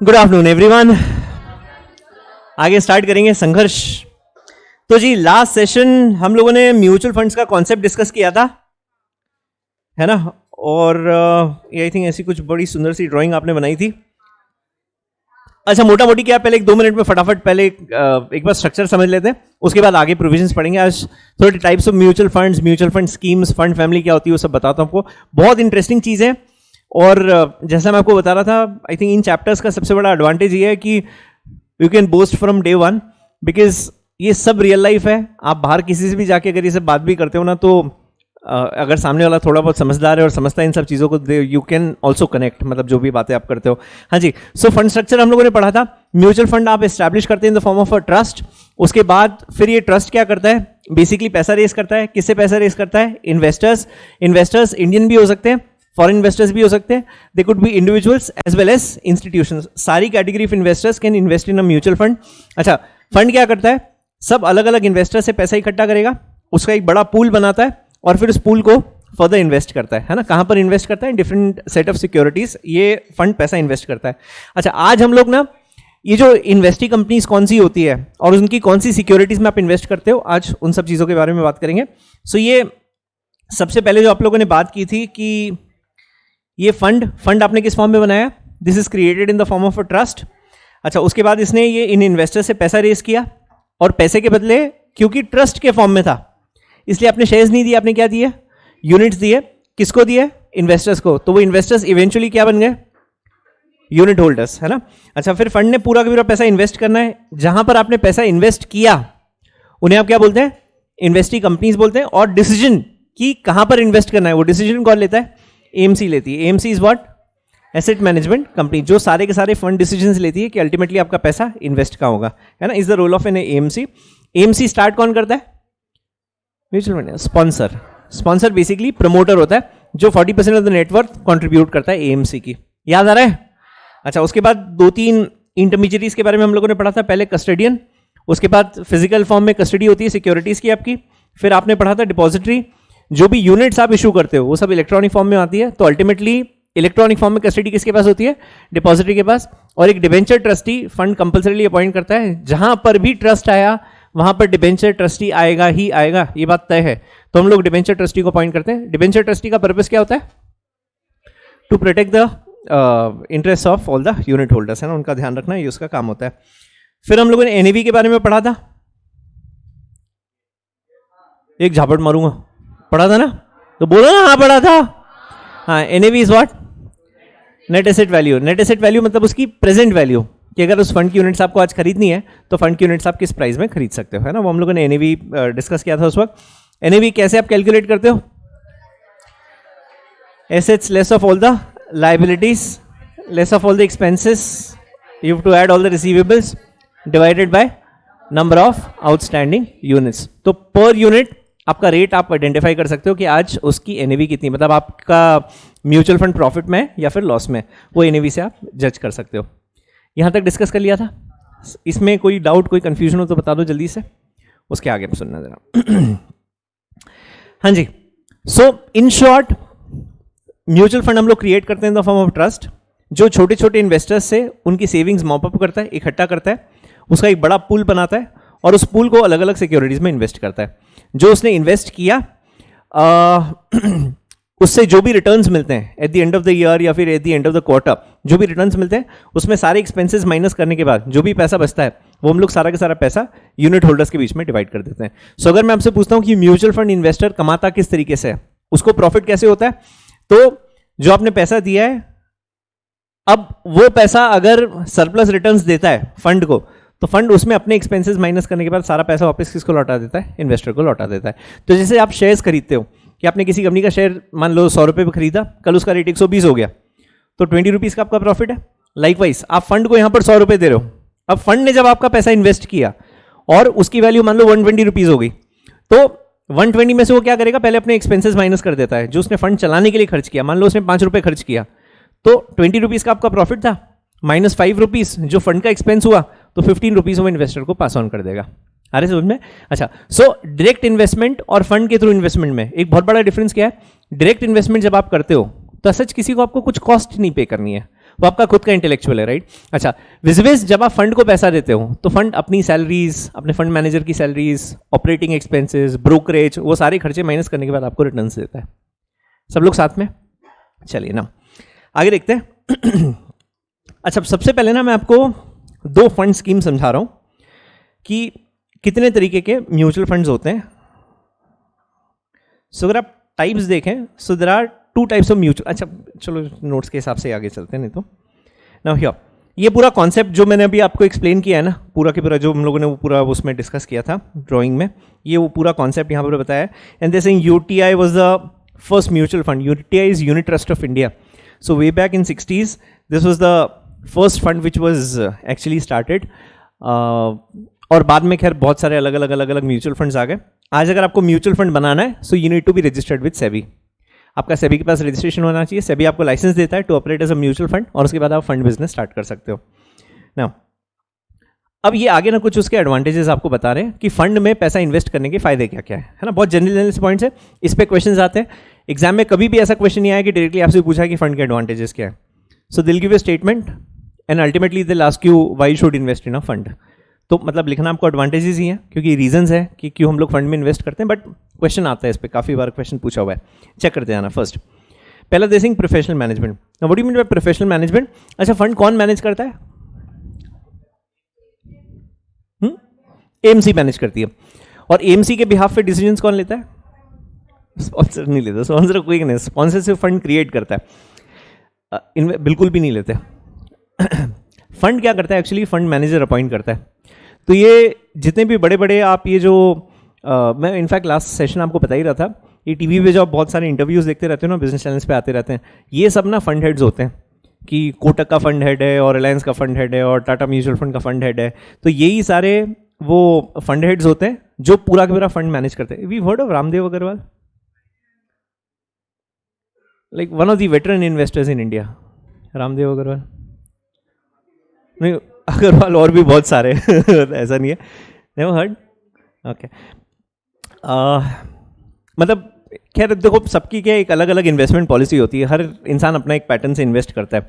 Good afternoon everyone. आगे start करेंगे संघर्ष। तो जी लास्ट सेशन हम लोगों ने म्यूचुअल फंड्स का कॉन्सेप्ट डिस्कस किया था, है ना। और आई थिंक ऐसी कुछ बड़ी सुंदर सी ड्राइंग आपने बनाई थी। अच्छा, मोटा मोटी क्या, पहले 1-2 मिनट में फटाफट पहले एक बार स्ट्रक्चर समझ लेते हैं, उसके बाद आगे प्रोविजंस पढ़ेंगे। आज थोड़े types of mutual funds, mutual fund schemes, fund family क्या होती है वो सब बताता हूँ आपको। बहुत इंटरेस्टिंग चीज़ है। और जैसा मैं आपको बता रहा था, आई थिंक इन चैप्टर्स का सबसे बड़ा एडवांटेज ये है कि you can boast from day one, because ये सब रियल लाइफ है। आप बाहर किसी से भी जाके अगर ये सब बात भी करते हो ना, तो अगर सामने वाला थोड़ा बहुत समझदार है और समझता है इन सब चीज़ों को, यू कैन ऑल्सो कनेक्ट, मतलब जो भी बातें आप करते हो। हाँ जी, सो फंड स्ट्रक्चर हम लोगों ने पढ़ा था। म्यूचुअल फंड आप एस्टैब्लिश करते हैं in the form of a trust. उसके बाद फिर ये ट्रस्ट क्या करता है, बेसिकली पैसा रेस करता है। किससे पैसा रेस करता है? इन्वेस्टर्स। इन्वेस्टर्स इंडियन भी हो सकते हैं, फॉरेन इन्वेस्टर्स भी हो सकते हैं, they could be individuals as well as institutions. सारी category of investors can invest in a mutual fund. अच्छा, फंड क्या करता है? सब अलग अलग इन्वेस्टर से पैसा इकट्ठा करेगा, उसका एक बड़ा पूल बनाता है और फिर उस पूल को फर्दर इन्वेस्ट करता है ना। कहां पर इन्वेस्ट करता है? डिफरेंट सेट ऑफ सिक्योरिटीज ये फंड पैसा इन्वेस्ट करता है। अच्छा, आज हम लोग ना ये जो इन्वेस्टिंग कंपनीज कौन सी होती है और उनकी कौन सी सिक्योरिटीज में आप इन्वेस्ट करते हो, आज उन सब चीजों के बारे में बात करेंगे। सो ये सबसे पहले जो आप लोगों ने बात की थी कि ये फंड आपने किस फॉर्म में बनाया? This is created in the form of a trust. अच्छा, उसके बाद इसने ये इन इन्वेस्टर से पैसा रेस किया और पैसे के बदले, क्योंकि ट्रस्ट के फॉर्म में था इसलिए आपने शेयर्स नहीं दिए, आपने क्या दिए? यूनिट्स दिए। किसको दिए? इन्वेस्टर्स को। तो वो इन्वेस्टर्स इवेंचुअली क्या बन गए? यूनिट होल्डर्स, है ना। अच्छा, फिर फंड ने पूरा का पूरा पैसा इन्वेस्ट करना है। जहां पर आपने पैसा इन्वेस्ट किया उन्हें आप क्या बोलते हैं? इन्वेस्टिंग कंपनीज बोलते हैं। और डिसीजन कि कहां पर इन्वेस्ट करना है वो डिसीजन कौन लेता है? एएमसी लेती है। AMC is what? Asset management company, जो सारे के सारे फंड डिसीजंस लेती है कि अल्टीमेटली आपका पैसा इन्वेस्ट कहां होगा, है ना। Is the role of an AMC. AMC start कौन करता है? Mutual fund sponsor. Sponsor basically promoter होता है जो 40% ऑफ द नेटवर्थ कंट्रीब्यूट करता है एएमसी की। याद आ रहा है? अच्छा, उसके बाद 2-3 इंटरमीडिएरीज के बारे में हम लोगों ने पढ़ा था। पहले कस्टडियन, उसके बाद फिजिकल फॉर्म में कस्टडी होती है सिक्योरिटीज की आपकी। फिर आपने पढ़ा था डिपॉजिटरी, जो भी यूनिट्स आप इशू करते हो वो सब इलेक्ट्रॉनिक फॉर्म में आती है। तो अल्टीमेटली इलेक्ट्रॉनिक फॉर्म में कस्टडी किसके पास होती है? डिपॉजिटरी के पास। और एक debenture trustee fund compulsorily appoint करता है। जहां पर भी ट्रस्ट आया वहां पर डिबेंचर ट्रस्टी आएगा ही आएगा, ये बात तय है। तो हम लोग डिबेंचर ट्रस्टी को अपॉइंट करते हैं। डिबेंचर ट्रस्टी का पर्पस क्या होता है? To protect the interest of all the unit holders, है ना, उनका ध्यान रखना, ये उसका काम होता है। फिर हम लोगों ने एनएवी के बारे में पढ़ा था। एक झापट मारूंगा, पढ़ा था ना? तो बोलो ना, हाँ पढ़ा था। हाँ, NAV is what? Net asset value. Net asset value मतलब उसकी प्रेजेंट वैल्यू, कि अगर उस फंड की यूनिट्स आपको आज खरीदनी है तो फंड की यूनिट्स आप किस प्राइस में खरीद सकते हो, है ना। वो हम लोगों ने एनएवी डिस्कस किया था उस वक्त। एनएवी कैसे आप कैलकुलेट करते हो? Assets less of all the liabilities less of all the expenses, you have to add all the receivables divided by number of outstanding units. तो पर यूनिट आपका रेट आप आइडेंटिफाई कर सकते हो कि आज उसकी एनएवी कितनी, मतलब आपका म्यूचुअल फंड प्रॉफिट में या फिर लॉस में, वो एनएवी से आप जज कर सकते हो। यहां तक डिस्कस कर लिया था। इसमें कोई डाउट, कोई कंफ्यूजन हो तो बता दो जल्दी से, उसके आगे सुनना जरा। हाँ जी, सो इन शॉर्ट म्यूचुअल फंड हम लोग क्रिएट करते हैं in the form of trust, जो छोटे छोटे इन्वेस्टर्स से उनकी सेविंग्स मॉप अप करता है, इकट्ठा करता है, उसका एक बड़ा पूल बनाता है और उस पूल को अलग अलग सिक्योरिटीज में इन्वेस्ट करता है। जो उसने इन्वेस्ट किया उससे जो भी रिटर्न्स मिलते हैं at the end of the year या फिर at the end of the quarter, जो भी रिटर्न्स मिलते हैं उसमें सारे एक्सपेंसेस माइनस करने के बाद जो भी पैसा बचता है वो हम लोग सारा का सारा पैसा यूनिट होल्डर्स के बीच में डिवाइड कर देते हैं। सो अगर मैं आपसे पूछता हूं कि म्यूचुअल फंड इन्वेस्टर कमाता किस तरीके से है, उसको प्रॉफिट कैसे होता है, तो जो आपने पैसा दिया है, अब वो पैसा अगर सरप्लस रिटर्न्स देता है फंड को, तो फंड उसमें अपने एक्सपेंसेस माइनस करने के बाद सारा पैसा वापस किसको लौटा देता है? इन्वेस्टर को लौटा देता है। तो जैसे आप शेयर्स खरीदते हो कि आपने किसी कंपनी का शेयर मान लो 100 रुपये पे खरीदा, कल उसका रेट 120 हो गया, तो 20 रुपीज़ का आपका प्रॉफिट है। लाइकवाइज आप फंड को यहाँ पर 100 रुपये दे रहे हो। अब फंड ने जब आपका पैसा इन्वेस्ट किया और उसकी वैल्यू मान लो 120 रुपीज़ हो गई, तो 120 में से वो क्या करेगा? पहले अपने एक्सपेंसेस माइनस कर देता है जो उसने फंड चलाने के लिए खर्च किया। मान लो उसने 5 रुपये खर्च किया, तो 20 रुपीज़ का आपका प्रॉफिट था, माइनस 5 रुपीज़ जो फंड का एक्सपेंस हुआ, तो 15 रुपीज़ वो इन्वेस्टर को पास ऑन कर देगा। आ रहे समझ में? अच्छा, सो डायरेक्ट इन्वेस्टमेंट और फंड के थ्रू इन्वेस्टमेंट में एक बहुत बड़ा डिफरेंस क्या है? डायरेक्ट इन्वेस्टमेंट जब आप करते हो तो सच किसी को आपको कुछ कॉस्ट नहीं पे करनी है, वो आपका खुद का इंटेलेक्चुअल है, राइट? अच्छा, विजवेस जब आप फंड को पैसा देते हो तो फंड अपनी सैलरीज, अपने फंड मैनेजर की सैलरीज, ऑपरेटिंग एक्सपेंसेस, ब्रोकरेज, वो सारे खर्चे माइनस करने के बाद आपको रिटर्न्स देता है। सब लोग साथ में चलिए ना आगे देखते हैं। अच्छा, सबसे पहले ना मैं आपको 2 फंड स्कीम समझा रहा हूं कि कितने तरीके के म्यूचुअल फंड्स होते हैं। सो अगर आप टाइप्स देखें, so there are 2 types of mutual. अच्छा चलो नोट्स के हिसाब से आगे चलते हैं, नहीं तो नाउ हियर ये पूरा कॉन्सेप्ट जो मैंने अभी आपको एक्सप्लेन किया है ना, पूरा के पूरा जो हम लोगों ने वो पूरा उसमें डिस्कस किया था ड्राइंग में, ये वो पूरा कॉन्सेप्ट यहाँ पर बताया है। And this UTI was the first mutual fund. UTI is unit trust of India. So way back in 60s this was the first fund which was actually started. और बाद में खैर बहुत सारे अलग अलग म्यूचुअल फंड्स आ गए। आज अगर आपको म्यूचुअल फंड बनाना है, so you need to be registered with SEBI. आपका सेबी के पास रजिस्ट्रेशन होना चाहिए। सेबी आपको लाइसेंस देता है to operate as a mutual fund, और उसके बाद आप फंड बिजनेस स्टार्ट कर सकते हो ना। अब ये आगे ना कुछ उसके एडवांटेजेस आपको बता रहे हैं कि फंड में पैसा इन्वेस्ट करने के फायदे क्या क्या है ना। बहुत जनरल से पॉइंट्स है, इस पे क्वेश्चंस आते हैं एग्जाम में। कभी भी ऐसा क्वेश्चन नहीं आया कि डायरेक्टली आपसे पूछा कि फंड के एडवांटेजेस क्या है। So they'll give a statement and ultimately they'll ask you why should invest in a fund. तो मतलब लिखना आपको एडवांटेजेस ही है, क्योंकि रीजंस है कि क्यों हम लोग फंड में इन्वेस्ट करते हैं, बट क्वेश्चन आता है इस पर, काफ़ी बार क्वेश्चन पूछा हुआ है। चेक करते जाना। फर्स्ट पहला देसिंग professional management. What do you mean by professional management? अच्छा, फंड कौन मैनेज करता है? एएमसी मैनेज करती है। और एएमसी के बिहाफ पे डिसीजंस कौन लेता है? स्पॉन्सर नहीं लेता। स्पॉन्सर कोई नहीं, स्पॉन्सर सिर्फ फंड क्रिएट करता है, बिल्कुल भी नहीं लेते। फंड क्या करता है एक्चुअली? फंड मैनेजर अपॉइंट करता है। तो ये जितने भी बड़े बड़े आप ये जो मैं इनफैक्ट लास्ट सेशन आपको बता ही रहा था, ये टीवी पे जो आप बहुत सारे इंटरव्यूज देखते रहते हो ना, बिजनेस चैनल्स पे आते रहते हैं, ये सब ना फंड हेड्स होते हैं कि कोटक का फंड हेड है और रिलायंस का फंड हेड है और टाटा म्यूचुअल फंड का फंड हेड है। तो यही सारे वो फंड हेड्स होते हैं जो पूरा का पूरा फंड मैनेज करते हैं। We heard of Raamdeo Agrawal, like one of the veteran investors in India. Raamdeo Agrawal नहीं, अग्रवाल और भी बहुत सारे ऐसा नहीं है। Never heard? ओके। मतलब खैर देखो, सबकी क्या एक अलग अलग इन्वेस्टमेंट पॉलिसी होती है। हर इंसान अपना एक पैटर्न से इन्वेस्ट करता है।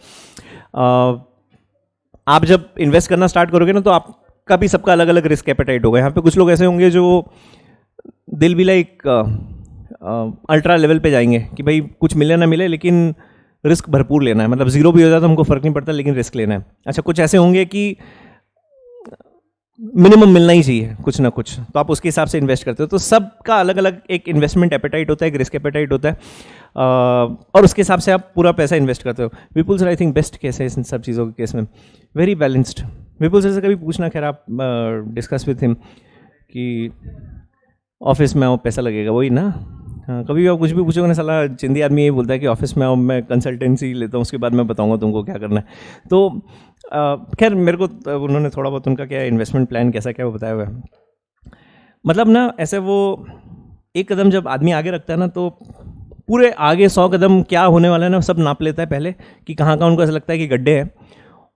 आप जब इन्वेस्ट करना स्टार्ट करोगे ना, तो आपका भी सबका अलग अलग रिस्क एपेटाइट होगा। यहाँ पे कुछ लोग ऐसे होंगे जो दिल भी लाइक अल्ट्रा लेवल पे जाएंगे कि भाई कुछ मिले ना मिले लेकिन रिस्क भरपूर लेना है, मतलब जीरो भी हो जाता है हमको फर्क नहीं पड़ता लेकिन रिस्क लेना है। अच्छा, कुछ ऐसे होंगे कि मिनिमम मिलना ही चाहिए कुछ ना कुछ, तो आप उसके हिसाब से इन्वेस्ट करते हो। तो सबका अलग अलग एक इन्वेस्टमेंट एपेटाइट होता है, एक रिस्क एपेटाइट होता है, और उसके हिसाब से आप पूरा पैसा इन्वेस्ट करते हो। Vipul sir I think best case है इन सब चीज़ों के केस में, वेरी बैलेंस्ड। विपुल सर से कभी पूछना, खैर आप डिस्कस विथ हिम कि ऑफिस में आओ पैसा लगेगा, वही ना। हाँ, कभी भी आप कुछ भी पूछोगे ना, साला चिंदी आदमी यही बोलता है कि ऑफिस में आओ, मैं कंसल्टेंसी लेता हूँ, उसके बाद मैं बताऊंगा तुमको क्या करना है। तो खैर मेरे को उन्होंने थोड़ा बहुत उनका क्या इन्वेस्टमेंट प्लान कैसा क्या वो बताया हुआ है। मतलब ना ऐसे वो एक कदम जब आदमी आगे रखता है ना, तो पूरे आगे 100 कदम क्या होने वाला है ना सब नाप लेता है पहले, कि कहाँ कहाँ उनको ऐसा लगता है कि गड्ढे हैं,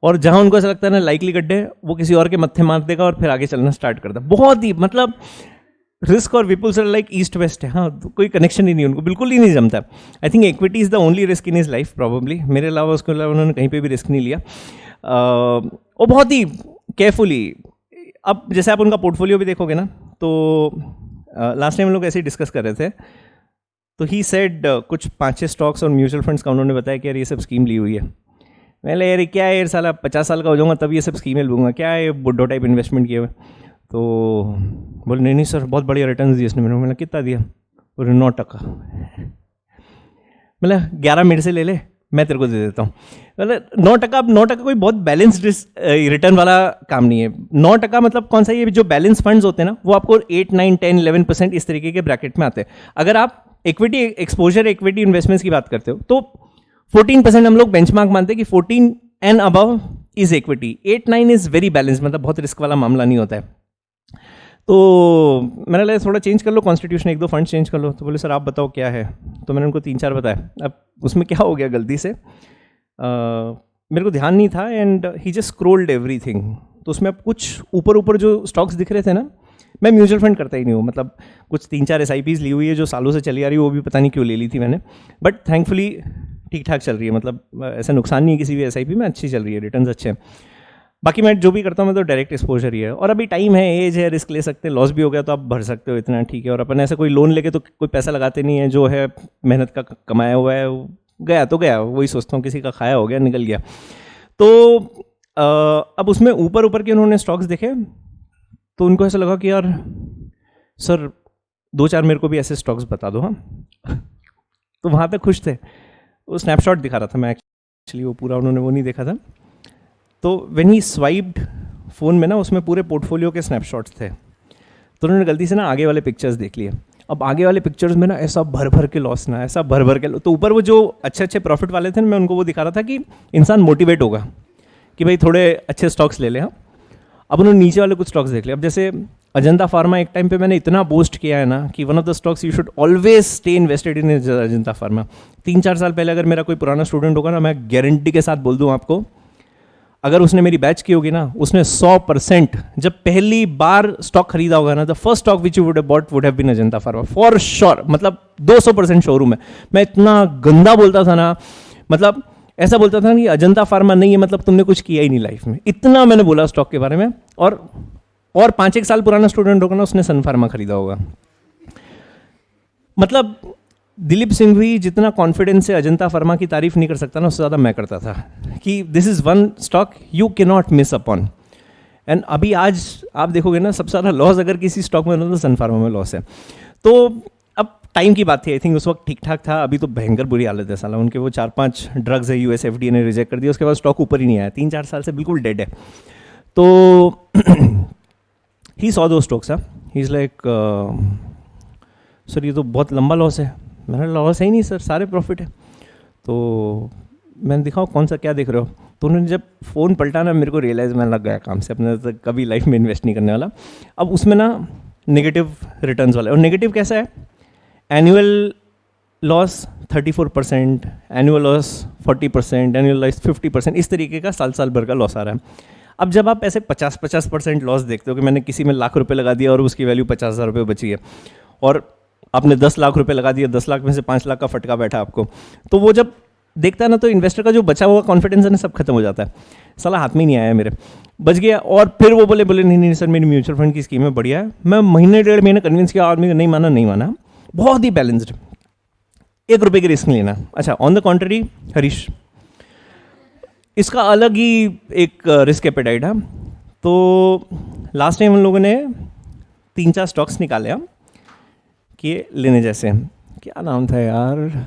और जहाँ उनको ऐसा लगता है ना लाइकली गड्ढे, वो किसी और के मत्थे मार देगा और फिर आगे चलना स्टार्ट करता है। बहुत ही मतलब रिस्क और विपुल सर लाइक ईस्ट वेस्ट है। हाँ, तो कोई कनेक्शन ही नहीं, उनको बिल्कुल ही नहीं जमता। I think equity is the only risk in his life probably, मेरे अलावा उसके अलावा उन्होंने कहीं पे भी रिस्क नहीं लिया, और बहुत ही केयरफुली। अब जैसे आप उनका पोर्टफोलियो भी देखोगे ना, तो लास्ट टाइम हम लोग ऐसे ही डिस्कस कर रहे थे, तो ही सेड कुछ 5-6 स्टॉक्स और म्यूचुअल फंड्स का उन्होंने बताया कि यार ये सब स्कीम ली हुई है। मैंने यार क्या है यार, साला 50 साल का हो जाऊंगा तब ये सब स्कीमें लूँगा, क्या है बुड्ढो टाइप इन्वेस्टमेंट किए हुए। तो बोले नहीं सर बहुत बढ़िया रिटर्न दिए इसने। मैंने कितना दिया? बोले 9%। मतलब 11 मेरे से ले ले, मैं तेरे को दे देता हूँ। मतलब 9%। अब 9% कोई बहुत बैलेंस्ड रिटर्न वाला काम नहीं है। 9% मतलब कौन सा, ये जो बैलेंस फंड्स होते हैं ना, वो आपको 8, 9, 10, 11% इस तरीके के ब्रैकेट में आते हैं। अगर आप इक्विटी एक्सपोजर, इक्विटी इन्वेस्टमेंट्स की बात करते हो, तो 14% हम लोग बेंचमार्क मानते हैं कि 14 and above is equity. 8, 9 is very balance, मतलब बहुत रिस्क वाला मामला नहीं होता है। तो मैंने लगा थोड़ा चेंज कर लो कॉन्स्टिट्यूशन, 1-2 फंड चेंज कर लो। तो बोले सर आप बताओ क्या है। तो मैंने उनको 3-4 बताया। अब उसमें क्या हो गया गलती से, मेरे को ध्यान नहीं था and he just scrolled everything. तो उसमें अब कुछ ऊपर ऊपर जो स्टॉक्स दिख रहे थे ना, मैं म्यूचुअल फंड करता ही नहीं हूँ, मतलब कुछ 3-4 SIPs ली हुई है जो सालों से चली आ रही है, वो भी पता नहीं क्यों ले ली थी मैंने, बट थैंकफुली ठीक ठाक चल रही है, मतलब ऐसा नुकसान नहीं है किसी भी एसआईपी में, अच्छी चल रही है, रिटर्न्स अच्छे हैं। बाकी मैं जो भी करता हूँ मैं तो डायरेक्ट एक्सपोजर ही है, और अभी टाइम है, एज है, रिस्क ले सकते हैं, लॉस भी हो गया तो आप भर सकते हो, इतना ठीक है। और अपन ऐसा कोई लोन लेके तो कोई पैसा लगाते नहीं है, जो है मेहनत का कमाया हुआ है गया तो गया, वही सोचता हूँ, किसी का खाया हो गया निकल गया। तो अब उसमें ऊपर ऊपर के उन्होंने स्टॉक्स देखे तो उनको ऐसा लगा कि यार सर 2-4 मेरे को भी ऐसे स्टॉक्स बता दो। हाँ तो वहाँ तक खुश थे। वो स्नैपशॉट दिखा रहा था मैं, एक्चुअली वो पूरा उन्होंने वो नहीं देखा था। तो व्हेन ही स्वाइप्ड फ़ोन में ना, उसमें पूरे पोर्टफोलियो के स्नैपशॉट्स थे, तो उन्होंने गलती से ना आगे वाले पिक्चर्स देख लिए। अब आगे वाले पिक्चर्स में ना ऐसा भर भर के लॉस, ना ऐसा भर भर के, तो ऊपर वो जो अच्छे अच्छे प्रॉफिट वाले थे ना, मैं उनको वो दिखा रहा था कि इंसान मोटिवेट होगा कि भाई थोड़े अच्छे स्टॉक्स ले लें। हाँ अब उन्होंने नीचे वाले कुछ स्टॉक्स देख लिया। अब जैसे अजंता फार्मा, एक टाइम पे मैंने इतना बूस्ट किया है ना कि one of the stocks you should always stay invested in Ajanta pharma. 3-4 साल पहले अगर मेरा कोई पुराना स्टूडेंट होगा ना, मैं गारंटी के साथ बोल दूँ आपको, अगर उसने मेरी बैच की होगी ना, उसने 100% जब पहली बार स्टॉक खरीदा होगा ना, the first stock which you would have bought would have been Ajanta Pharma for sure. मतलब 200% शोरूम है। मैं इतना गंदा बोलता था ना, मतलब ऐसा बोलता था कि अजंता फार्मा नहीं है मतलब तुमने कुछ किया ही नहीं लाइफ में, इतना मैंने बोला स्टॉक के बारे में। और 5-1 साल पुराना स्टूडेंट होगा ना, उसने सन फार्मा खरीदा होगा। मतलब दिलीप सिंह भी जितना कॉन्फिडेंस से अजंता फार्मा की तारीफ नहीं कर सकता ना, उससे ज़्यादा मैं करता था कि this is one stock you can not miss upon. And अभी आज आप देखोगे ना, सबसे ज़्यादा लॉस अगर किसी स्टॉक में होता तो सन फार्मा में लॉस है। तो अब टाइम की बात थी, आई थिंक उस वक्त ठीक ठाक था, अभी तो भयंकर बुरी हालत है साला। उनके वो 4-5 ड्रग्स है, यूएस एफडीए ने रिजेक्ट कर दिया, उसके बाद स्टॉक ऊपर ही नहीं आया, 3-4 साल से बिल्कुल डेड है। तो ही सॉ दो stocks. He is like sir ये तो बहुत लंबा लॉस है। मैंने लॉस है ही नहीं सर, सारे प्रॉफिट है। तो मैंने दिखाओ कौन सा, क्या देख रहे हो? तो उन्होंने जब फ़ोन पलटा ना, मेरे को रियलाइज़ मैं लग गया काम से, अपने तक कभी लाइफ में इन्वेस्ट नहीं करने वाला। अब उसमें ना नेगेटिव रिटर्न्स वाला, और नेगेटिव कैसा है, annual loss 34%, annual loss 40%, annual loss 50%, इस तरीके का साल साल भर का लॉस आ रहा है। अब जब आप ऐसे 50% लॉस देखते हो कि मैंने किसी में लाख रुपए लगा दिया और उसकी वैल्यू 50,000 रुपये बची है, और आपने 10 लाख रुपए लगा दिया, 10 लाख में से 5 लाख का फटका बैठा आपको, तो वो जब देखता है ना, तो इन्वेस्टर का जो बचा हुआ कॉन्फिडेंस है ना, सब खत्म हो जाता है। साला हाथ में नहीं आया मेरे, बच गया। और फिर वो बोले नहीं सर मेरी म्यूचुअल फंड की स्कीम है, बढ़िया है। मैं महीने 1.5 महीने कन्विंस किया, आदमी को नहीं माना, बहुत ही बैलेंस्ड, 1 रुपये की रिस्क नहीं लेना। अच्छा, ऑन द कॉन्ट्ररी हरीश, इसका अलग ही एक रिस्क एपेटाइट है। तो लास्ट टाइम हम लोगों ने 3-4 स्टॉक्स निकाले हम कि लेने जैसे, क्या नाम था यार,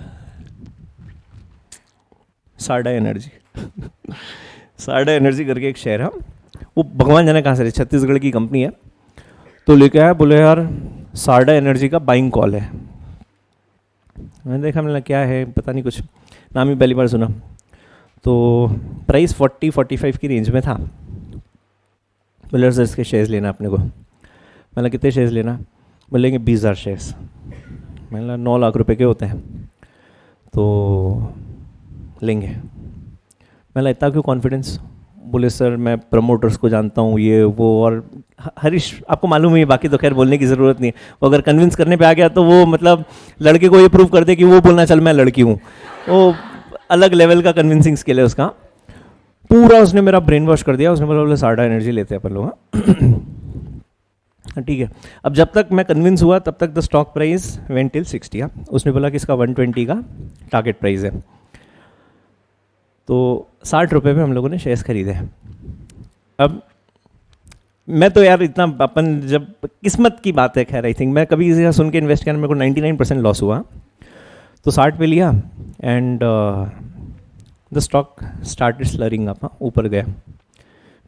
सारडा एनर्जी सारडा एनर्जी करके एक शेयर है, वो भगवान जाने कहाँ से रही, छत्तीसगढ़ की कंपनी है। तो लेके आया, बोले यार सारडा एनर्जी का बाइंग कॉल है। मैंने देखा, मैंने क्या है पता नहीं, कुछ नाम ही पहली बार सुना। तो प्राइस 40-45 की रेंज में था। बोले सर इसके शेयर्स लेना अपने को। मैंने कितने शेयर्स लेना? बोलेंगे 20,000 शेयर्स। मैंने 9 लाख रुपए के होते हैं, तो लेंगे। मैंने इतना क्यों कॉन्फिडेंस? बोले सर मैं प्रमोटर्स को जानता हूँ, ये वो। और हरीश आपको मालूम है, बाकी तो खैर बोलने की ज़रूरत नहीं है। वो अगर कन्विंस करने पे आ गया तो वो मतलब लड़के को ये प्रूव कर दे कि वो बोलना चल मैं लड़की हूँ, वो अलग लेवल का कन्विंसिंग स्किल है उसका। पूरा उसने मेरा ब्रेन वॉश कर दिया। उसने बोला सारडा एनर्जी लेते हैं अपन लोग। ठीक है। अब जब तक मैं कन्विंस हुआ तब तक the stock price went till 60। उसने बोला कि इसका 120 का टारगेट प्राइस है। तो 60 रुपये में हम लोगों ने शेयर्स खरीदे। अब मैं तो यार इतना, अपन जब किस्मत की बात है, खैर आई थिंक मैं कभी किसी का सुन के इन्वेस्ट किया, मेरे को 99% लॉस हुआ। तो 60 पे लिया and the stock started slurring up, ऊपर गया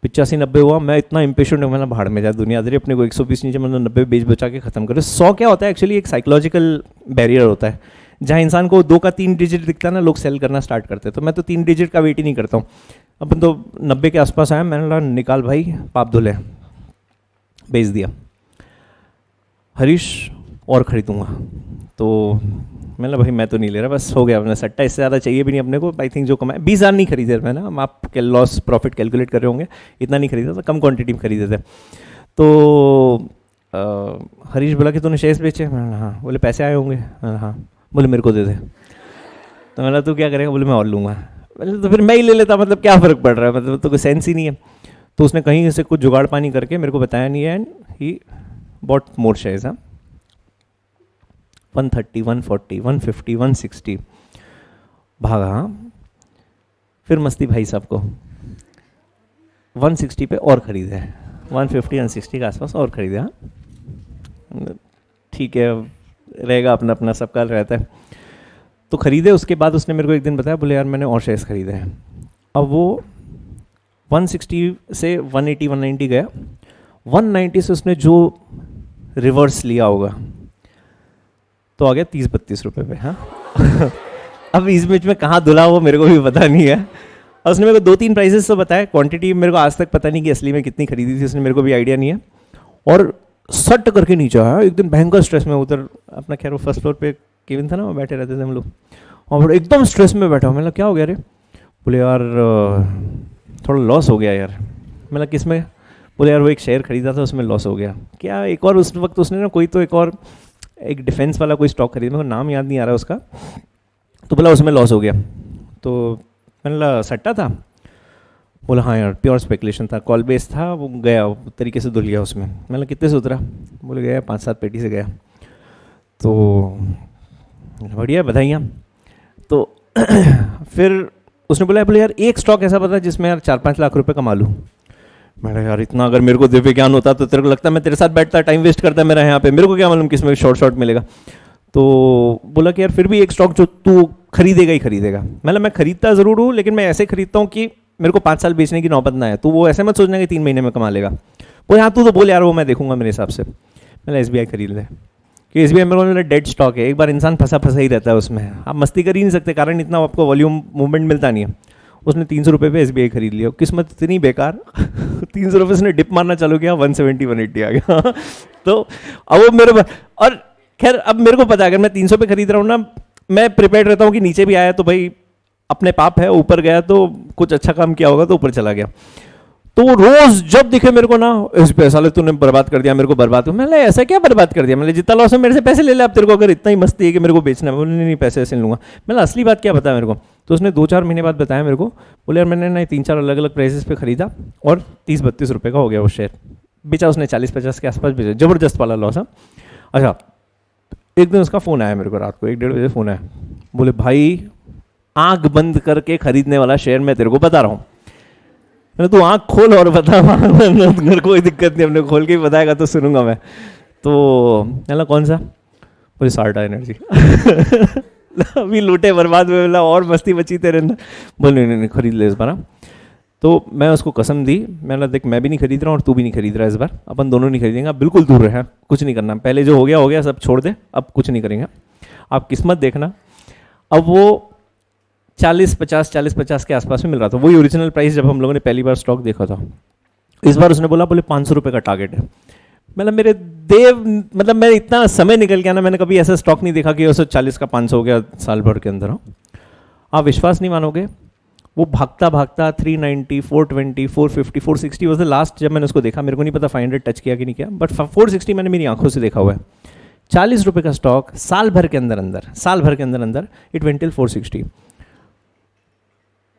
85-90 हुआ। मैं इतना इम्पेशेंट हूँ, मैंने भाड़ में जाए दुनिया दे अपने को 120 नीचे, मतलब 90 बेच बचा के खत्म करो। 100 क्या होता है एक्चुअली, एक साइकोलॉजिकल बैरियर होता है, जहाँ इंसान को 2 का 3 डिजिट दिखता है ना, लोग सेल करना स्टार्ट करते हैं। तो मैं तो 3 डिजिट का वेट ही नहीं करता हूँ। अपन तो 90 के आसपास आया, मैंने कहा निकाल भाई पाप धुले, बेच दिया। हरीश और खरीदूंगा, तो मैंने भाई मैं तो नहीं ले रहा, बस हो गया अपना सट्टा, इससे ज़्यादा चाहिए भी नहीं अपने को। आई थिंक जो कमाए 20,000 नहीं खरीदे मैंने, आप लॉस प्रॉफिट कैलकुलेट कर रहे होंगे, इतना नहीं खरीदा था, कम क्वांटिटी में खरीदे थे। तो हरीश बोला कि तूने शेयर्स बेचे? मैंने हाँ। बोले पैसे आए होंगे? मैंने हाँ। बोले मेरे को दे दे। तो मैंने तू क्या करेगा, बोले मैं और लूँगा। मैंने तो फिर मैं ही ले लेता, मतलब क्या फ़र्क पड़ रहा है, मतलब तो कोई सेंस ही नहीं है। तो उसने कहीं से कुछ जुगाड़ पानी करके मेरे को बताया नहीं है, and he bought more shares. हाँ, 130, 140, 150, 160 भागा। हाँ, फिर मस्ती भाई साहब को 160 पे और ख़रीदे, 150 160 के आसपास और ख़रीदे। हाँ ठीक है, रहेगा अपना अपना, सबका रहता है। तो ख़रीदे, उसके बाद उसने मेरे को एक दिन बताया, बोले यार मैंने और शेयर्स ख़रीदे हैं। अब वो 160 से 180 190 गया, 190 से उसने जो रिवर्स लिया होगा तो आ गया 30-32 रुपये पे। हाँ अब इस बीच में कहाँ धुला वो मेरे को भी पता नहीं है। और उसने मेरे को 2-3 प्राइसेस तो बताया, क्वांटिटी मेरे को आज तक पता नहीं कि असली में कितनी खरीदी थी उसने, मेरे को भी आइडिया नहीं है। और सट करके नीचे आया एक दिन, भयंकर स्ट्रेस में। उधर अपना खैर वो फर्स्ट फ्लोर पे केविन था ना, वो बैठे रहते थे हम लोग, और एकदम स्ट्रेस में बैठा हूँ। मतलब क्या हो गया रे? बोले यार थोड़ा लॉस हो गया यार। मतलब किस में? बोले यार वो एक शेयर खरीदा था उसमें लॉस हो गया। क्या एक और उस वक्त उसने ना कोई तो एक डिफेंस वाला कोई स्टॉक खरीदा, मेरे को नाम याद नहीं आ रहा उसका, तो बोला उसमें लॉस हो गया। तो मैंने बोला सट्टा था? बोला हाँ यार प्योर स्पेकुलेशन था, कॉल बेस था, वो गया तरीके से धुल गया उसमें। मैंने कितने से उतरा? बोले गया 5-7 पेटी से गया। तो बढ़िया, बधाइयाँ। तो फिर उसने बोला बोले यार एक स्टॉक ऐसा पता जिसमें यार 4-5 लाख रुपए कमा लूँ। मैंने यार इतना अगर मेरे को दिव्य ज्ञान होता तो तेरे को लगता है मैं तेरे साथ बैठता, टाइम वेस्ट करता मेरा यहाँ पे, मेरे को क्या मालूम किसमें शॉर्ट मिलेगा। तो बोला कि यार फिर भी एक स्टॉक जो तू खरीदेगा ही खरीदेगा। मतलब मैं खरीदता ज़रूर हूँ, लेकिन मैं ऐसे खरीदता हूँ कि मेरे को 5 साल बेचने की नौबत ना है। तो वो ऐसे मत सोचना कि 3 महीने में कमा लेगा। वो यहाँ तू तो बोल यार वो मैं देखूंगा मेरे हिसाब से। मैंने SBI खरीद ले, कि SBI मेरे को डेड स्टॉक है, एक बार इंसान फंसा ही रहता है उसमें, आप मस्ती कर ही नहीं सकते, कारण इतना आपको वॉल्यूम मूवमेंट मिलता नहीं है। उसने 300 रुपये पे SBI खरीद लिया, किस्मत इतनी बेकार 300 रुपये से डिप मारना चालू किया, 170 180 आ गया तो अब वो मेरे और खैर अब मेरे को पता है अगर मैं 300 पे खरीद रहा हूँ ना, मैं प्रिपेयर्ड रहता हूँ कि नीचे भी आया तो भाई अपने पाप है, ऊपर गया तो कुछ अच्छा काम किया होगा तो ऊपर चला गया। तो वो रोज जब दिखे मेरे को ना, इस पैसा ले तूने बर्बाद कर दिया, मेरे को बर्बाद हो। मैंने ऐसा क्या बर्बाद कर दिया? मैंने जितना लॉस है मेरे से पैसे ले ले, अब तेरे को अगर इतना ही मस्ती है कि मेरे को बेचना है। बोले नहीं पैसे ऐसे लूँगा। मैंने असली बात क्या बताया मेरे को? तो उसने 2-4 महीने बाद बताया मेरे को, बोले यार मैंने ना 3-4 अलग अलग प्राइसेस पे खरीदा और 30-32 रुपये का हो गया वो शेयर। बेचा उसने 40-50 के आसपास बेचा, जबरदस्त वाला लॉस है। अच्छा, एक दिन उसका फ़ोन आया मेरे को, रात को 1-1:30 बजे फ़ोन आया। बोले भाई आँख बंद करके खरीदने वाला शेयर मैं तेरे को बता रहा हूँ। मैंने तू आँख खोल और बता, मेरे कोई दिक्कत नहीं, अपने खोल के ही बताएगा तो सुनूंगा मैं। तो मैंने कौन सा? बोले साल्टा एनर्जी अभी लूटे बर्बाद हुए, बोला और मस्ती बची तेरे अंदर। बोले नहीं खरीद ले इस बार। तो मैं उसको कसम दी, मैंने देख मैं भी नहीं खरीद रहा हूँ और तू भी नहीं खरीद रहा इस बार, अपन दोनों नहीं खरीदेंगे, अब बिल्कुल दूर रहे, कुछ नहीं करना, पहले जो हो गया सब छोड़ दे, अब कुछ नहीं करेंगे, आप किस्मत देखना। अब वो 40-50 के आसपास में मिल रहा था, वही ओरिजिनल प्राइस जब हम लोगों ने पहली बार स्टॉक देखा था। इस बार उसने बोला 500 रुपये का टारगेट है। मतलब मेरे देव, मतलब मैं इतना समय निकल गया ना, मैंने कभी ऐसा स्टॉक नहीं देखा कि 140 का 500 हो गया साल भर के अंदर। आप विश्वास नहीं मानोगे, वो भागता 390, 420, 450, 460 वॉज द लास्ट जब मैंने उसको देखा। मेरे को नहीं पता 500 टच किया कि नहीं किया, बट 460 मैंने मेरी आंखों से देखा हुआ है। 40 रुपये का स्टॉक साल भर के अंदर इट वेंट टिल 460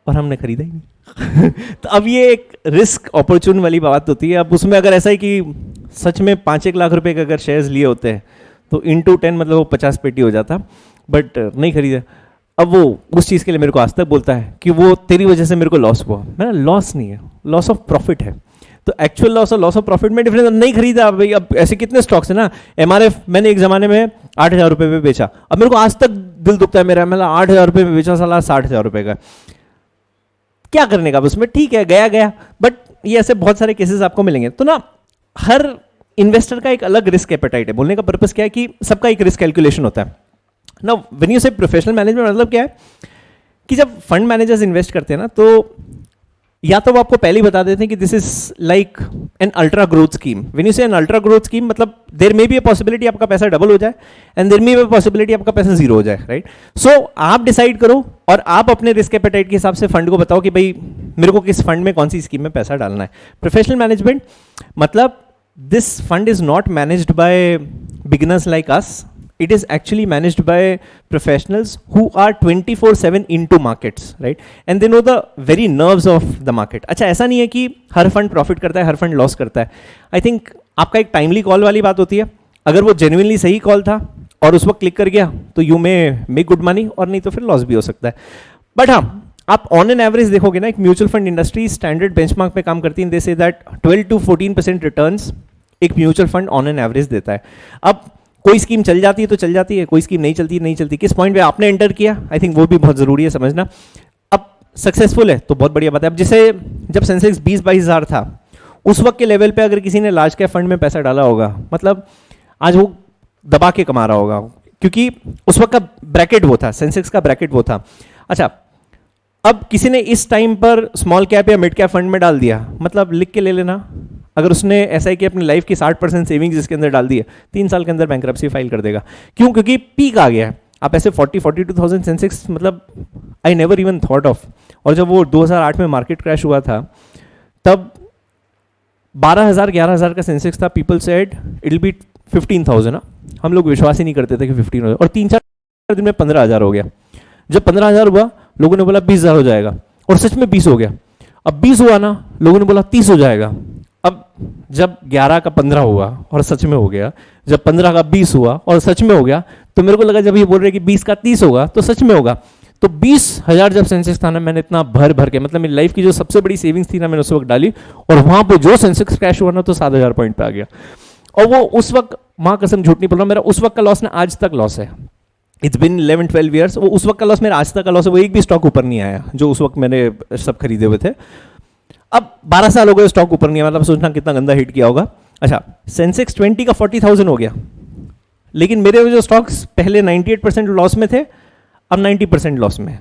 और हमने खरीदा ही नहीं तो अब ये एक रिस्क अपॉर्चुन वाली बात होती है। अब उसमें अगर ऐसा है कि सच में 5-1 लाख रुपए के अगर शेयर्स लिए होते हैं तो इंटू 10 मतलब वो 50 पेटी हो जाता, बट नहीं खरीदा। अब वो उस चीज़ के लिए मेरे को आज तक बोलता है कि वो तेरी वजह से मेरे को लॉस हुआ। मेरा लॉस नहीं है, लॉस ऑफ प्रॉफिट है। तो एक्चुअल लॉस और लॉस ऑफ प्रॉफिट में डिफरेंस, नहीं खरीदा भाई। अब ऐसे कितने स्टॉक्स है ना, MRF मैंने एक ज़माने में 8,000 रुपये पे बेचा, अब मेरे को आज तक दिल दुखता है मेरा, मतलब 8,000 रुपये में बेचा, साला 60,000 रुपये का क्या करने का उसमें, ठीक है गया। बट ये ऐसे बहुत सारे केसेस आपको मिलेंगे। तो ना हर इन्वेस्टर का एक अलग रिस्क एपेटाइट है। बोलने का पर्पस क्या है कि सबका एक रिस्क कैलकुलेशन होता है ना। व्हेन यू से प्रोफेशनल मैनेजमेंट, मतलब क्या है कि जब फंड मैनेजर्स इन्वेस्ट करते हैं ना, तो या तो वो आपको पहले ही बता देते हैं कि this is like an ultra growth scheme. When you say an ultra growth scheme, मतलब there may be a possibility आपका पैसा डबल हो जाए and there may be a possibility आपका पैसा जीरो हो जाए, राइट। सो आप डिसाइड करो और आप अपने रिस्क एपेटाइट के हिसाब से फंड को बताओ कि भाई मेरे को किस फंड में कौन सी स्कीम में पैसा डालना है। प्रोफेशनल मैनेजमेंट मतलब this fund is not managed by beginners like us, it is actually managed by professionals who are 24/7 into markets, right? And they know the very nerves of the market. अच्छा, ऐसा नहीं है कि हर fund profit करता है, हर fund loss करता है. I think आपका एक टाइमली कॉल वाली बात होती है. अगर वो जेन्युइनली सही कॉल था और उस वक्त क्लिक कर गया तो you may make good money, और नहीं तो फिर लॉस भी हो सकता है. बट हाँ, आप ऑन एन एवरेज देखोगे ना, एक mutual fund industry standard benchmark पे काम करती है. दे से दैट 12 to 14% रिटर्न्स एक mutual fund on an average देता है. अब कोई स्कीम चल जाती है तो चल जाती है, कोई स्कीम नहीं चलती नहीं चलती. किस पॉइंट पे आपने एंटर किया, आई थिंक वो भी बहुत ज़रूरी है समझना. अब सक्सेसफुल है तो बहुत बढ़िया बात है. अब जैसे जब सेंसेक्स 20-22 हज़ार था, उस वक्त के लेवल पे अगर किसी ने लार्ज कैप फंड में पैसा डाला होगा, मतलब आज वो दबा के कमा रहा होगा, क्योंकि उस वक्त का ब्रैकेट वो था, सेंसेक्स का ब्रैकेट वो था. अच्छा, अब किसी ने इस टाइम पर स्मॉल कैप या मिड कैप फंड में डाल दिया, मतलब लिख के ले लेना, अगर उसने ऐसा है कि अपनी लाइफ की 60% सेविंग्स इसके अंदर डाल दी है, 3 साल के अंदर बैंक्रप्सी फाइल कर देगा. क्यों? क्योंकि पीक आ गया है. आप ऐसे 42,000 सेंसेक्स, मतलब I never even thought of. और जब वो 2008 में मार्केट क्रैश हुआ था, तब 12,000 11,000 का सेंसेक्स था. People said it will be 15,000. हम लोग विश्वास ही नहीं करते थे कि 15,000, और 3-4 दिन में 15,000 हो गया. जब 15,000 हुआ, लोगों ने बोला 20,000 हो जाएगा, और सच में 20 हो गया. अब 20 हुआ ना, लोगों ने बोला 30 हो जाएगा. अब जब 11 का 15 हुआ और सच में हो गया, जब 15 का 20 हुआ और सच में हो गया, तो मेरे को लगा जब ये बोल रहे कि 20 का 30 होगा तो सच में होगा. तो 20,000 जब सेंसेक्स था ना, मैंने इतना भर भर के, मतलब मेरी लाइफ की जो सबसे बड़ी सेविंग्स थी ना, मैंने उस वक्त डाली. और वहां पर जो सेंसेक्स क्रैश हुआ ना, तो 7,000 पॉइंट पे आ गया. और वो उस वक्त, माँ कसम झूठ नहीं बोल रहा, मेरा उस वक्त का लॉस ना आज तक लॉस है. It's been 11-12 years. वो उस वक्त का लॉस मेरा आज तक का लॉस है. वो एक भी स्टॉक ऊपर नहीं आया जो उस वक्त मैंने सब खरीदे हुए थे. अब 12 साल हो गए, स्टॉक ऊपर नहीं आया, मतलब सोचना कितना गंदा हिट किया होगा. अच्छा, सेंसेक्स 20 का 40,000 हो गया, लेकिन मेरे जो स्टॉक्स पहले 98% लॉस में थे, अब 90% लॉस में है.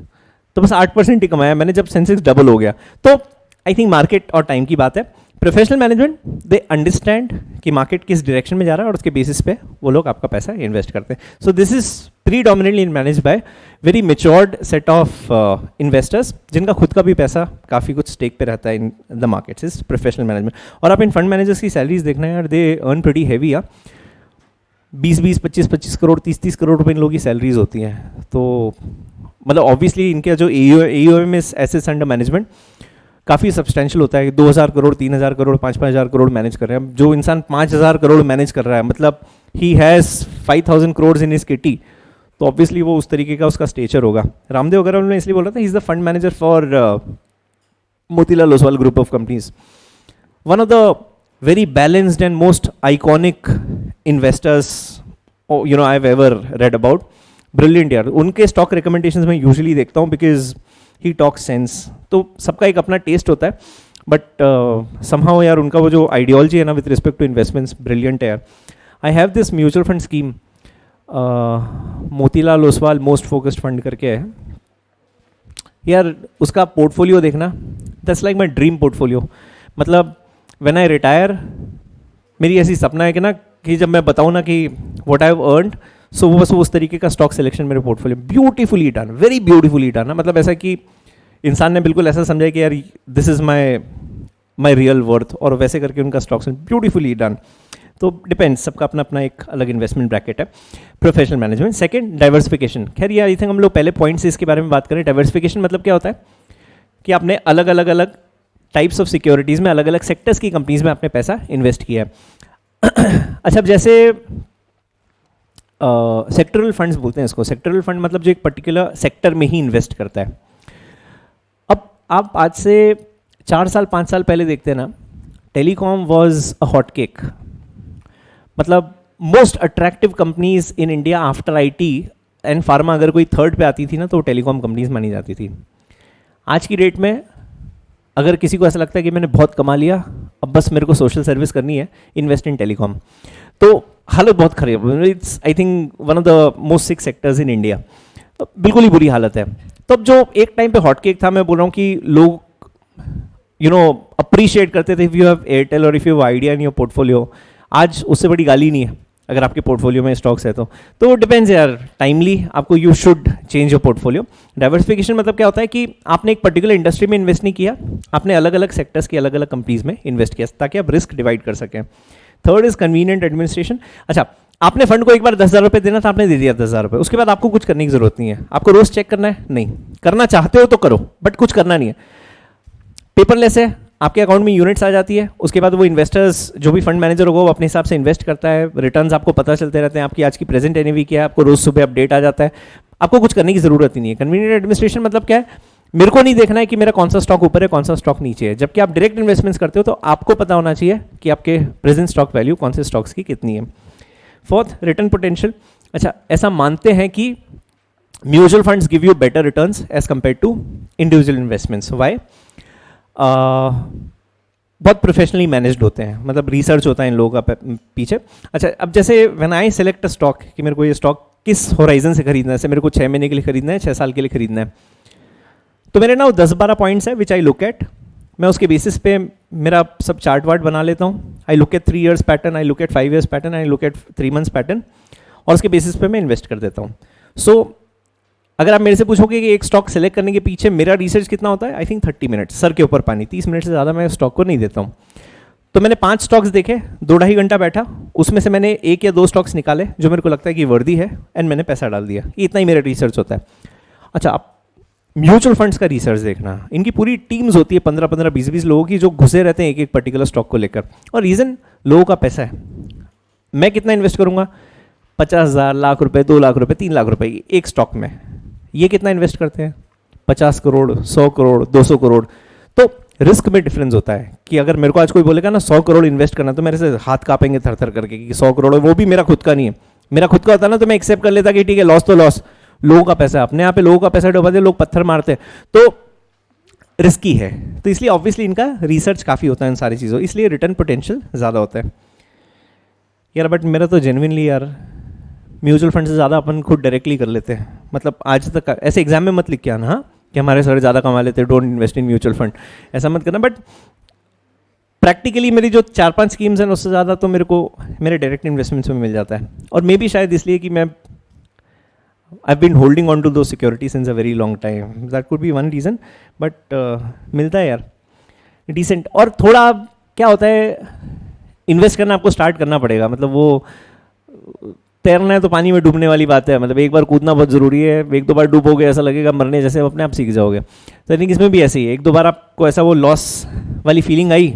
तो बस 8% ही कमाया मैंने जब सेंसेक्स डबल हो गया. तो आई थिंक मार्केट और टाइम की बात है. प्रोफेशनल मैनेजमेंट, दे अंडरस्टैंड कि मार्केट किस डायरेक्शन में जा रहा है, और उसके बेसिस पे वो लोग आपका पैसा इन्वेस्ट करते हैं. So this is predominantly manage by very matured set of investors, जिनका खुद का भी पैसा काफ़ी कुछ स्टेक पे रहता है in the markets. Is professional management. और आप इन फंड मैनेजर्स की सैलरीज देखना है यार, they earn pretty heavy. 20-20, 25-25 crore, 30-30 crore रुपए इन लोगों की सैलरीज होती हैं. तो मतलब ऑब्वियसली इनके जो AUM is assets under management काफ़ी सब्सटेंशियल होता है. 2,000 करोड़, 3,000 करोड़, 5,000 करोड़ मैनेज कर रहे हैं. जो इंसान 5,000 करोड़ मैनेज कर रहा है, मतलब he has 5,000 crore in his kitty, तो ऑब्वियसली वो उस तरीके का उसका स्टेचर होगा. रामदेव अग्रवाल ने इसलिए बोला था, he is the fund manager for Motilal Oswal group of companies. One of the very balanced and most iconic investors you know I have ever read about. Brilliant यार. उनके स्टॉक रिकमेंडेशंस में यूजुअली देखता हूँ, बिकॉज ही टॉक सेंस. तो सबका एक अपना test होता है, बट समहाउ यार उनका वो जो आइडियोलॉजी है ना with respect to investments, brilliant है यार. I have this mutual fund scheme, Motilal Oswal most focused fund करके है यार. उसका पोर्टफोलियो देखना, that's like my dream portfolio. मतलब व्हेन आई रिटायर, मेरी ऐसी सपना है कि ना, कि जब मैं बताऊँ ना कि व्हाट आई हैव अर्नड, सो वो बस उस तरीके का स्टॉक सिलेक्शन मेरे portfolio beautifully done, very beautifully done. मतलब ऐसा कि इंसान ने बिल्कुल ऐसा समझा कि यार this is my real worth, और वैसे करके उनका स्टॉक्स ब्यूटीफुली डन. तो डिपेंड्स, सबका अपना अपना एक अलग इन्वेस्टमेंट ब्रैकेट है. Professional management. Second, diversification. खैर यार आई थिंक हम लोग पहले पॉइंट से इसके बारे में बात करें. डाइवर्सिफिकेशन मतलब क्या होता है कि आपने अलग अलग अलग टाइप्स ऑफ सिक्योरिटीज़ में, अलग अलग सेक्टर्स की कंपनीज में आपने पैसा इन्वेस्ट किया है. अच्छा, अब जैसे सेक्टरल फंड्स बोलते हैं इसको. सेक्टरल फंड मतलब जो एक पर्टिकुलर सेक्टर में ही इन्वेस्ट करता है. अब आप आज से 4 साल 5 साल पहले देखते हैं ना, telecom was a hot cake. मतलब most attractive companies in India after IT and pharma, अगर कोई थर्ड पे आती थी ना, तो टेलीकॉम कंपनीज मानी जाती थी. आज की डेट में अगर किसी को ऐसा लगता है कि मैंने बहुत कमा लिया, अब बस मेरे को सोशल सर्विस करनी है, इन्वेस्ट इन टेलीकॉम, तो हालत बहुत खराब है. It's I think one of the most sick sectors in India. बिल्कुल ही बुरी हालत है. तब जो एक टाइम पे हॉट केक था, मैं बोल रहा हूँ कि लोग यू नो अप्रिशिएट करते थे इफ़ यू हैव एयरटेल और if you have idea in your portfolio. आज उससे बड़ी गाली नहीं है अगर आपके पोर्टफोलियो में स्टॉक्स है तो डिपेंड्स यार. टाइमली आपको you should change your portfolio. Diversification मतलब क्या होता है कि आपने एक पर्टिकुलर इंडस्ट्री में इन्वेस्ट नहीं किया, आपने अलग अलग सेक्टर्स की अलग अलग कंपनीज में इन्वेस्ट किया, ताकि आप रिस्क डिवाइड कर सकें. Third is convenient administration. अच्छा, आपने फंड को एक बार 10,000 रुपये देना था, आपने दे दिया 10,000 रुपये, उसके बाद आपको कुछ करने की जरूरत नहीं है। आपको रोज चेक करना है? नहीं। करना चाहते हो तो करो, बट कुछ करना नहीं है। पेपरलेस है, आपके अकाउंट में यूनिट्स आ जाती है, उसके बाद वो इन्वेस्टर्स, जो भी फंड मैनेजर होगा वो अपने हिसाब से इन्वेस्ट करता है, रिटर्न्स आपको पता चलते रहते हैं, आपकी आज की प्रेजेंट एनएवी क्या है, आपको रोज सुबह अपडेट आ जाता है, आपको कुछ करने की जरूरत ही नहीं है। कन्वीनियंट एडमिनिस्ट्रेशन मतलब क्या है? मेरे को नहीं देखना है कि मेरा कौन सा स्टॉक ऊपर है कौन सा स्टॉक नीचे है। जबकि आप डायरेक्ट इन्वेस्टमेंट्स करते हो तो आपको पता होना चाहिए कि आपके प्रेजेंट स्टॉक वैल्यू कौन से स्टॉक्स की कितनी है। Fourth, return potential. अच्छा, ऐसा मानते हैं कि mutual funds give you better returns as compare to individual investments. Why? बहुत प्रोफेशनली मैनेज्ड होते हैं, मतलब रिसर्च होता है इन लोगों का पीछे। अच्छा, अब जैसे when I select a stock कि मेरे को ये स्टॉक किस होराइजन से खरीदना है, जैसे मेरे को 6 महीने के लिए खरीदना है, 6 साल के लिए खरीदना है, तो मेरे ना 10-12 पॉइंट्स है विच आई लुक एट। मैं उसके बेसिस पे मेरा सब चार्ट वार्ट बना लेता हूँ। I look at 3 years pattern, I look at 5 years pattern, I look at 3 months pattern, और उसके बेसिस पे मैं इन्वेस्ट कर देता हूँ। सो अगर आप मेरे से पूछोगे कि एक स्टॉक सेलेक्ट करने के पीछे मेरा रिसर्च कितना होता है, आई थिंक 30 मिनट्स, सर के ऊपर पानी, 30 मिनट से ज़्यादा मैं स्टॉक को नहीं देता हूँ। तो मैंने 5 स्टॉक्स देखे, 2-2.5 घंटा बैठा, उसमें से मैंने 1 या 2 स्टॉक्स निकाले जो मेरे को लगता है कि वर्दी है, एंड मैंने पैसा डाल दिया। इतना ही मेरा रिसर्च होता है। अच्छा, आप म्यूचुअल फंड्स का रिसर्च देखना, इनकी पूरी टीम्स होती है 15-15, 20-20 लोगों की, जो घुसे रहते हैं एक एक पर्टिकुलर स्टॉक को लेकर। और रीज़न लोगों का पैसा है। मैं कितना इन्वेस्ट करूँगा? 50,000, लाख रुपए, 2 लाख रुपए, 3 लाख रुपए एक स्टॉक में। ये कितना इन्वेस्ट करते हैं? 50 करोड़, 100 करोड़, 200 करोड़। तो रिस्क में डिफरेंस होता है कि अगर मेरे को आज कोई बोलेगा ना 100 करोड़ इन्वेस्ट करना, तो मेरे से हाथ कांपेंगे थर थर करके कि 100 करोड़, वो भी मेरा खुद का नहीं है। मेरा खुद का होता ना तो मैं एक्सेप्ट कर लेता कि ठीक है, लॉस तो लॉस, लोगों का पैसा, अपने यहाँ पे लोगों का पैसा डुबा दे, लोग पत्थर मारते हैं, तो रिस्की है। तो इसलिए ऑब्वियसली इनका रिसर्च काफ़ी होता है इन सारी चीज़ों, इसलिए रिटर्न पोटेंशियल ज़्यादा होता है यार। बट मेरा तो जेन्युइनली यार म्यूचुअल फंड से ज़्यादा अपन खुद डायरेक्टली कर लेते हैं। मतलब आज तक ऐसे एग्जाम में मत लिख के आना हाँ कि हमारे सर ज़्यादा कमा लेते हैं, don't invest in mutual fund, ऐसा मत करना। बट प्रैक्टिकली मेरी जो 4-5 स्कीम्स हैं उससे ज़्यादा तो मेरे को मेरे डायरेक्ट इन्वेस्टमेंट्स में मिल जाता है। और मे भी शायद इसलिए कि मैं I've been holding on to those securities since a very long time. That could be one reason. But मिलता है यार decent। और थोड़ा क्या होता है, इन्वेस्ट करना आपको स्टार्ट करना पड़ेगा। मतलब वो तैरना है तो पानी में डूबने वाली बात है। मतलब एक बार कूदना बहुत ज़रूरी है, 1-2 बार डूबोगे ऐसा लगेगा मरने जैसे, अपने आप सीख जाओगे। तो आई थिंक इसमें भी ऐसे ही है, 1-2 बार आपको ऐसा वो लॉस वाली फीलिंग आई,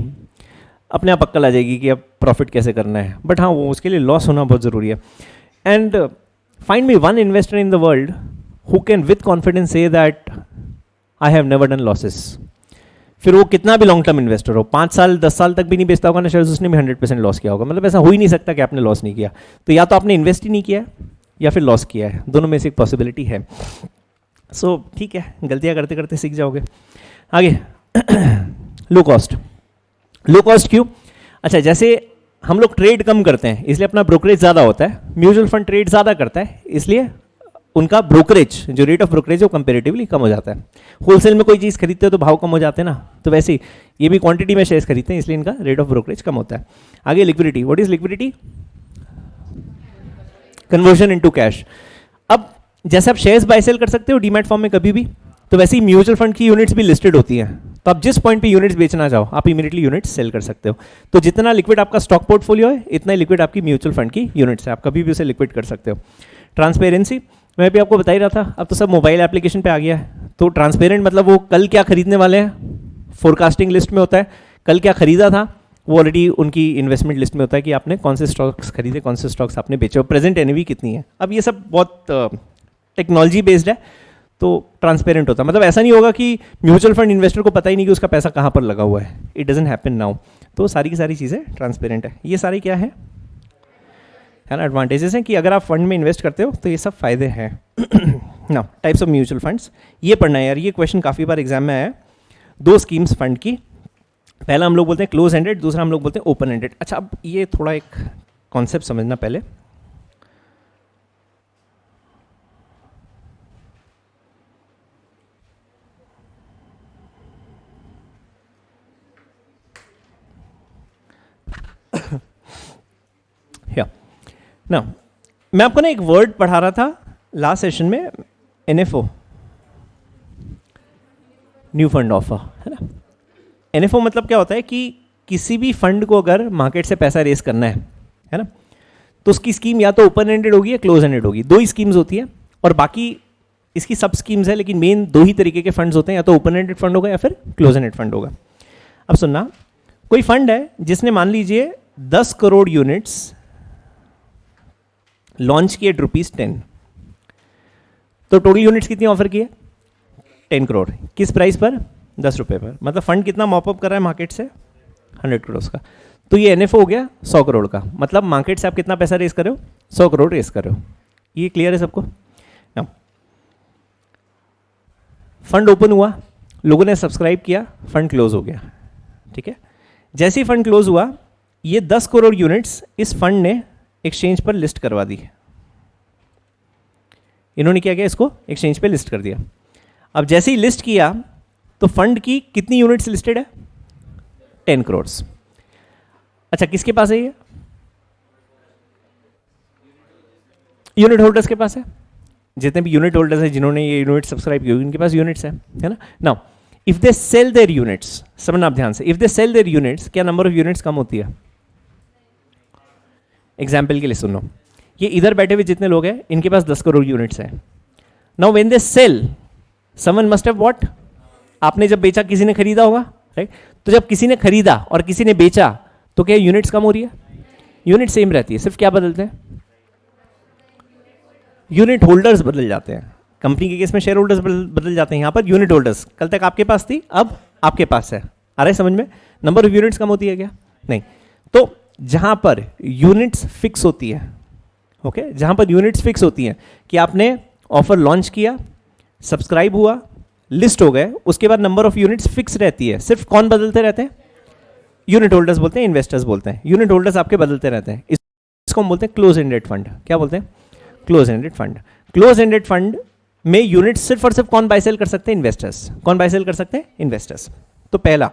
अपने आप अक्ल आ जाएगी कि अब प्रॉफिट कैसे करना है। बट हाँ, वो उसके लिए लॉस होना बहुत ज़रूरी है। And find me one investor in the world who can with confidence say that I have never done losses। फिर वो कितना भी लॉन्ग टर्म इन्वेस्टर हो, 5 साल 10 साल तक भी नहीं बेचता होगा ना शेयर्स, उसने भी 100% लॉस किया होगा। मतलब ऐसा हो ही नहीं सकता कि आपने लॉस नहीं किया। तो या तो आपने इन्वेस्ट ही नहीं किया है या फिर लॉस किया है, दोनों में से एक पॉसिबिलिटी है। सो ठीक है, गलतियाँ करते करते सीख जाओगे। आगे लो कॉस्ट। लो कॉस्ट क्यों? अच्छा, जैसे हम लोग ट्रेड कम करते हैं इसलिए अपना ब्रोकरेज ज़्यादा होता है, म्यूचुअल फंड ट्रेड ज़्यादा करता है इसलिए उनका ब्रोकरेज, जो रेट ऑफ ब्रोकरेज है वो कंपेरेटिवली कम हो जाता है। होलसेल में कोई चीज़ खरीदते हो तो भाव कम हो जाते हैं ना, तो वैसे ही ये भी क्वांटिटी में शेयर्स खरीदते हैं इसलिए इनका रेट ऑफ ब्रोकरेज कम होता है। आगे liquidity. What is liquidity? Conversion into cash. अब जैसे आप शेयर्स बाय सेल कर सकते हो डीमैट फॉर्म में कभी भी, तो वैसे ही म्यूचुअल फंड की यूनिट्स भी लिस्टेड होती हैं। तो आप जिस पॉइंट पे यूनिट्स बेचना चाहो आप इमीडिएटली यूनिट्स सेल कर सकते हो। तो जितना लिक्विड आपका स्टॉक पोर्टफोलियो है इतना ही लिक्विड आपकी म्यूचुअल फंड की यूनिट्स है, आप कभी भी उसे लिक्विड कर सकते हो। ट्रांसपेरेंसी, मैं भी आपको बता ही रहा था, अब तो सब मोबाइल एप्लीकेशन पे आ गया है। तो ट्रांसपेरेंट मतलब वो कल क्या खरीदने वाले हैं फोरकास्टिंग लिस्ट में होता है, कल क्या खरीदा था वो ऑलरेडी उनकी इन्वेस्टमेंट लिस्ट में होता है कि आपने कौन से स्टॉक्स खरीदे, कौन से स्टॉक्स आपने बेचे, और प्रेजेंट एनएवी कितनी है। अब ये सब बहुत टेक्नोलॉजी बेस्ड है तो ट्रांसपेरेंट होता है। मतलब ऐसा नहीं होगा कि म्यूचुअल फंड इन्वेस्टर को पता ही नहीं कि उसका पैसा कहाँ पर लगा हुआ है, इट डजंट हैपन नाउ। तो सारी की सारी चीज़ें ट्रांसपेरेंट है। ये सारी क्या है ना, एडवांटेजेस हैं कि अगर आप फंड में इन्वेस्ट करते हो तो ये सब फायदे हैं। ना टाइप्स ऑफ म्यूचुअल फंड्स, ये पढ़ना है यार, ये क्वेश्चन काफ़ी बार एग्जाम में आया है। 2 स्कीम्स फंड की, पहला हम लोग बोलते हैं क्लोज एंडेड, दूसरा हम लोग बोलते हैं ओपन एंडेड। अच्छा, अब ये थोड़ा एक कॉन्सेप्ट समझना पहले। ना मैं आपको ना एक वर्ड पढ़ा रहा था लास्ट सेशन में, एनएफओ, न्यू फंड ऑफर, है ना। एनएफओ मतलब क्या होता है कि किसी भी फंड को अगर मार्केट से पैसा रेस करना है ना, तो उसकी स्कीम या तो ओपन एंडेड होगी या क्लोज एंडेड होगी, दो ही स्कीम्स होती है, और बाकी इसकी सब स्कीम्स है, लेकिन मेन दो ही तरीके के फंड्स होते हैं, या तो ओपन एंडेड फंड होगा या फिर क्लोज एंडेड फंड होगा। अब सुनना, कोई फंड है जिसने मान लीजिए 10 करोड़ यूनिट्स लॉन्च किए ₹10, तो टोटल यूनिट्स कितनी ऑफर की है? 10 करोड़। किस प्राइस पर? 10 रुपये पर। मतलब फंड कितना मॉपअप कर रहा है मार्केट से? 100 करोड़ का। तो ये एनएफओ हो गया 100 करोड़ का। मतलब मार्केट से आप कितना पैसा रेस कर रहे हो? 100 करोड़ रेस कर रहे हो। ये क्लियर है सबको? फंड ओपन हुआ, लोगों ने सब्सक्राइब किया, फंड क्लोज हो गया, ठीक है। जैसे ही फंड क्लोज हुआ, ये 10 करोड़ यूनिट्स इस फंड ने एक्सचेंज पर लिस्ट करवा दी। इन्होंने क्या किया? इसको एक्सचेंज पे लिस्ट कर दिया। अब जैसे ही लिस्ट किया तो फंड की कितनी यूनिट्स लिस्टेड है? 10 करोड़। अच्छा, किसके पास है ये? यूनिट होल्डर्स के पास है। जितने भी यूनिट होल्डर्स हैं जिन्होंने ये यूनिट सब्सक्राइब की, उनके पास यूनिट्स है ना। Now if they sell their units, समझना आप ध्यान से, if they sell their units, क्या नंबर ऑफ यूनिट्स कम होती है? एग्जाम्पल के लिए सुनो, ये इधर बैठे हुए जितने लोग हैं इनके पास 10 करोड़ यूनिट्स हैं। Now when they sell, someone must have what? आपने जब बेचा किसी ने खरीदा होगा, राइट? तो जब किसी ने खरीदा और किसी ने बेचा तो क्या यूनिट्स कम हो रही है? यूनिट सेम रहती है, सिर्फ क्या बदलते हैं? यूनिट होल्डर्स बदल जाते हैं। कंपनी के केस में शेयर होल्डर्स बदल जाते हैं, यहाँ पर यूनिट होल्डर्स। कल तक आपके पास थी, अब आपके पास है। आ रहा है समझ में? नंबर ऑफ यूनिट्स कम होती है क्या? नहीं। तो जहां पर यूनिट्स फिक्स होती है, ओके, जहां पर यूनिट्स फिक्स होती हैं कि आपने ऑफर लॉन्च किया, सब्सक्राइब हुआ, लिस्ट हो गए, उसके बाद नंबर ऑफ यूनिट्स फिक्स रहती है। सिर्फ कौन बदलते रहते हैं? यूनिट होल्डर्स बोलते हैं, इन्वेस्टर्स बोलते हैं। यूनिट होल्डर्स आपके बदलते रहते हैं। इसको हम बोलते हैं क्लोज एंडेड फंड। क्या बोलते हैं? Close ended fund. Close ended fund में यूनिट सिर्फ और सिर्फ कौन बाय सेल कर सकते हैं? इन्वेस्टर्स। कौन बाय सेल कर सकते हैं? इन्वेस्टर्स। तो पहला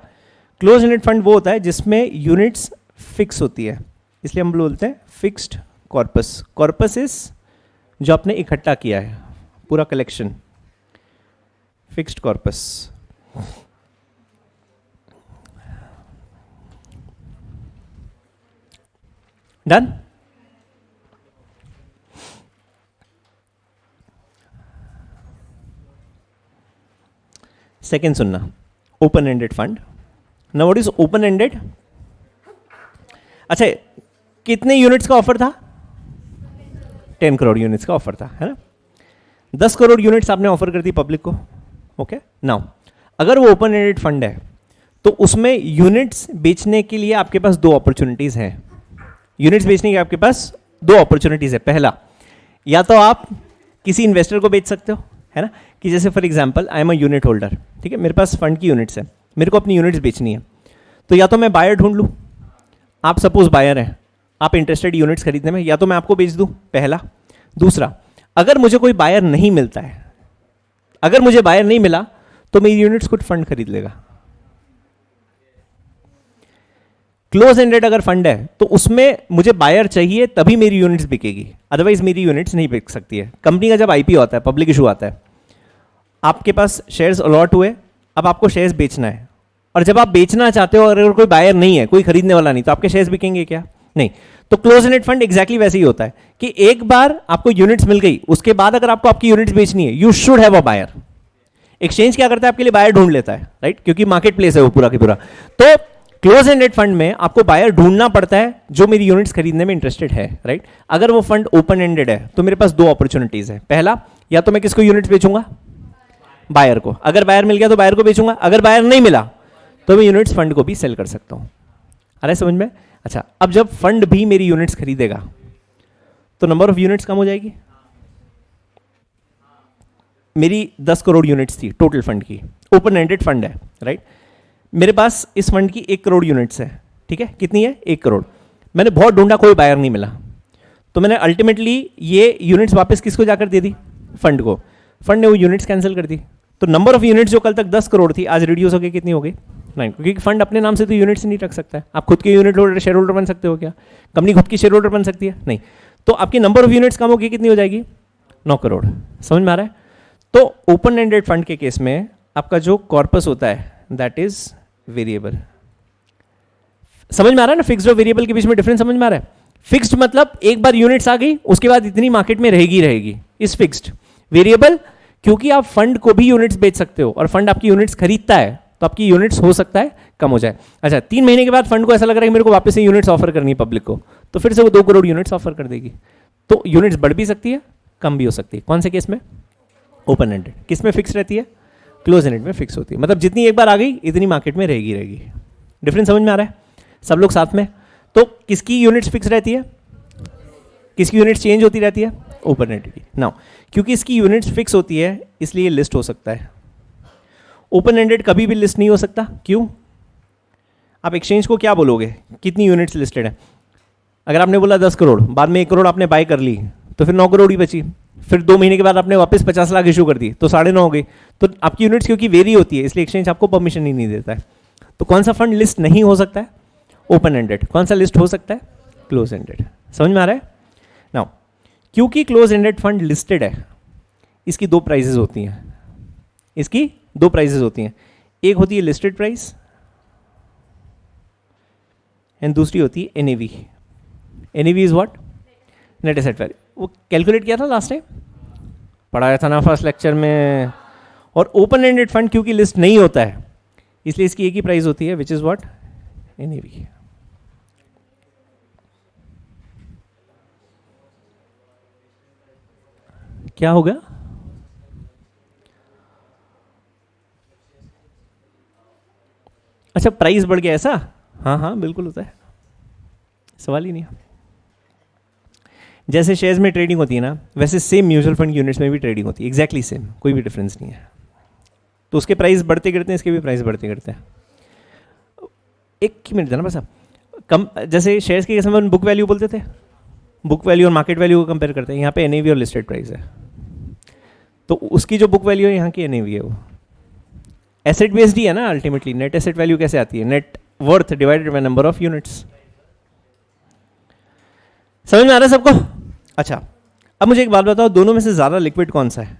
क्लोज एंडेड फंड वो होता है जिसमें यूनिट्स फिक्स होती है, इसलिए हम बोलते हैं फिक्स्ड कॉर्पस। कॉर्पस इज जो आपने इकट्ठा किया है, पूरा collection, fixed corpus. Done? Second सुनना, open ended fund. Now what is open ended? अच्छा, कितने यूनिट्स का ऑफर था? 10 करोड़ यूनिट्स का ऑफर था, है ना। 10 करोड़ यूनिट्स आपने ऑफर कर दी पब्लिक को, ओके। नाउ अगर वो ओपन एंडेड फंड है तो उसमें यूनिट्स बेचने के लिए आपके पास दो अपॉर्चुनिटीज हैं। यूनिट्स बेचने के आपके पास दो अपॉर्चुनिटीज है। पहला, या तो आप किसी इन्वेस्टर को बेच सकते हो, है ना, कि जैसे for example I am a unit holder, ठीक है, मेरे पास फंड की यूनिट्स है, मेरे को अपनी यूनिट्स बेचनी है, तो या तो मैं बायर ढूंढ लूँ, आप सपोज बायर हैं, आप इंटरेस्टेड यूनिट्स खरीदने में, या तो मैं आपको बेच दूँ, पहला। दूसरा, अगर मुझे कोई बायर नहीं मिलता है, अगर मुझे बायर नहीं मिला तो मेरी यूनिट्स खुद फंड खरीद लेगा। क्लोज एंडेड अगर फंड है तो उसमें मुझे बायर चाहिए तभी मेरी यूनिट्स बिकेगी, अदरवाइज मेरी यूनिट्स नहीं बिक सकती है। कंपनी का जब आईपीओ आता है, पब्लिक इशू आता है, आपके पास शेयर्स अलॉट हुए, अब आपको शेयर्स बेचना है, और जब आप बेचना चाहते हो और अगर कोई बायर नहीं है, कोई खरीदने वाला नहीं, तो आपके शेयर्स बिकेंगे क्या? नहीं। तो क्लोज एंडेड फंड एग्जैक्टली वैसे ही होता है कि एक बार आपको यूनिट्स मिल गई, उसके बाद अगर आपको आपकी यूनिट्स बेचनी है, you should have a buyer. Exchange क्या करता है? आपके लिए बायर ढूंढ लेता है, राइट, क्योंकि मार्केट प्लेस है वो पूरा की पूरा। तो क्लोज एंडेड फंड में आपको बायर ढूंढना पड़ता है जो मेरी यूनिट्स खरीदने में इंटरेस्टेड है, राइट। अगर वो फंड ओपन एंडेड है तो मेरे पास दो अपॉर्चुनिटीज है। पहला, या तो मैं किसको यूनिट्स बेचूंगा? बायर को। अगर बायर मिल गया तो बायर को बेचूंगा, अगर बायर नहीं मिला तो मैं यूनिट्स फंड को भी सेल कर सकता हूं। अरे समझ में? अच्छा, अब जब फंड भी मेरी यूनिट्स खरीदेगा तो नंबर ऑफ यूनिट्स कम हो जाएगी। मेरी 10 करोड़ यूनिट्स थी टोटल फंड की, ओपन एंडेड फंड है, राइट। मेरे पास इस फंड की 1 करोड़ यूनिट्स है, ठीक है, कितनी है? 1 करोड़। मैंने बहुत ढूंढा, कोई बायर नहीं मिला, तो मैंने अल्टीमेटली ये यूनिट्स वापस किसको जाकर दे दी? फंड को। फंड ने वो यूनिट्स कैंसिल कर दी, तो नंबर ऑफ यूनिट्स जो कल तक 10 करोड़ थी आज रिड्यूस होकर कितनी हो गई? 9। क्योंकि फंड अपने नाम से तो यूनिट्स नहीं रख सकता है। आप खुद के यूनिट होल्डर, शेयर होल्डर बन सकते हो क्या? कंपनी खुद की शेयर होल्डर बन सकती है? नहीं। तो आपकी नंबर ऑफ यूनिट्स कम होगी, कितनी हो जाएगी? 9 करोड़। समझ में आ रहा है? तो ओपन एंडेड फंड के केस में आपका जो कॉर्पस होता है दैट इज वेरिएबल। समझ में आ रहा है ना? फिक्स्ड और वेरिएबल के बीच में डिफरेंस समझ में आ रहा है? फिक्स्ड मतलब एक बार यूनिट्स आ गई उसके बाद इतनी मार्केट में रहेगी, इस फिक्स्ड। वेरिएबल क्योंकि आप फंड को भी यूनिट्स बेच सकते हो और फंड आपकी यूनिट्स खरीदता है तो आपकी यूनिट्स हो सकता है कम हो जाए। अच्छा 3 महीने के बाद फंड को ऐसा लग रहा है कि मेरे को वापस से यूनिट्स ऑफर करनी है पब्लिक को, तो फिर से वो 2 करोड़ यूनिट्स ऑफर कर देगी। तो यूनिट्स बढ़ भी सकती है कम भी हो सकती है। कौन से केस में? Open ended. किस में फिक्स रहती है? क्लोज एंडेड में फिक्स होती है। मतलब जितनी एक बार आ गई इतनी मार्केट में रहेगी। डिफरेंस समझ में आ रहा है सब लोग साथ में? तो किसकी यूनिट्स फिक्स रहती है, किसकी यूनिट्स चेंज होती रहती है? ओपन एंडेड की। नाउ क्योंकि इसकी यूनिट्स फिक्स होती है इसलिए लिस्ट हो सकता है। ओपन एंडेड कभी भी लिस्ट नहीं हो सकता। क्यों? आप एक्सचेंज को क्या बोलोगे, कितनी यूनिट्स लिस्टेड है? अगर आपने बोला 10 करोड़, बाद में 1 करोड़ आपने बाय कर ली तो फिर 9 करोड़ ही बची। फिर 2 महीने के बाद आपने वापस 50 लाख इशू कर दी तो 9.5 हो गई। तो आपकी यूनिट्स क्योंकि वेरी होती है इसलिए एक्सचेंज आपको परमिशन ही नहीं देता है। तो कौन सा फंड लिस्ट नहीं हो सकता है? Open ended. कौन सा लिस्ट हो सकता है? Close ended. समझ में आ रहा है? नाउ क्योंकि क्लोज एंडेड फंड लिस्टेड है इसकी 2 प्राइसेस होती हैं। इसकी 2 प्राइसेस होती हैं, एक होती है लिस्टेड प्राइस एंड दूसरी होती है NAV. NAV is what? Net asset value. वो कैलकुलेट किया था लास्ट टाइम, पढ़ाया था ना फर्स्ट लेक्चर में। और ओपन एंडेड फंड क्योंकि लिस्ट नहीं होता है इसलिए इसकी एक ही प्राइस होती है विच इज व्हाट? एनएवी। क्या होगा? अच्छा प्राइस बढ़ गया ऐसा? हाँ बिल्कुल होता है, सवाल ही नहीं। जैसे शेयर्स में ट्रेडिंग होती है ना वैसे सेम म्यूचुअल फंड यूनिट्स में भी ट्रेडिंग होती है, एग्जैक्टली सेम, कोई भी डिफरेंस नहीं है। तो उसके प्राइस बढ़ते गिरते हैं, इसके भी प्राइस बढ़ते गिरते हैं। एक ही मिनट देना बस। आप कम जैसे शेयर्स के समय बुक वैल्यू बोलते थे, बुक वैल्यू और मार्केट वैल्यू को कंपेयर करते हैं। यहाँ पे एनएवी और लिस्टेड प्राइस है, तो उसकी जो बुक वैल्यू है यहाँ की एनएवी है। वो एसेट बेस्ड ही है ना अल्टीमेटली। नेट एसेट वैल्यू कैसे आती है? Net worth divided by number of units. समझ में आ रहा है सबको? अच्छा अब मुझे एक बात बताओ, दोनों में से ज्यादा लिक्विड कौन सा है?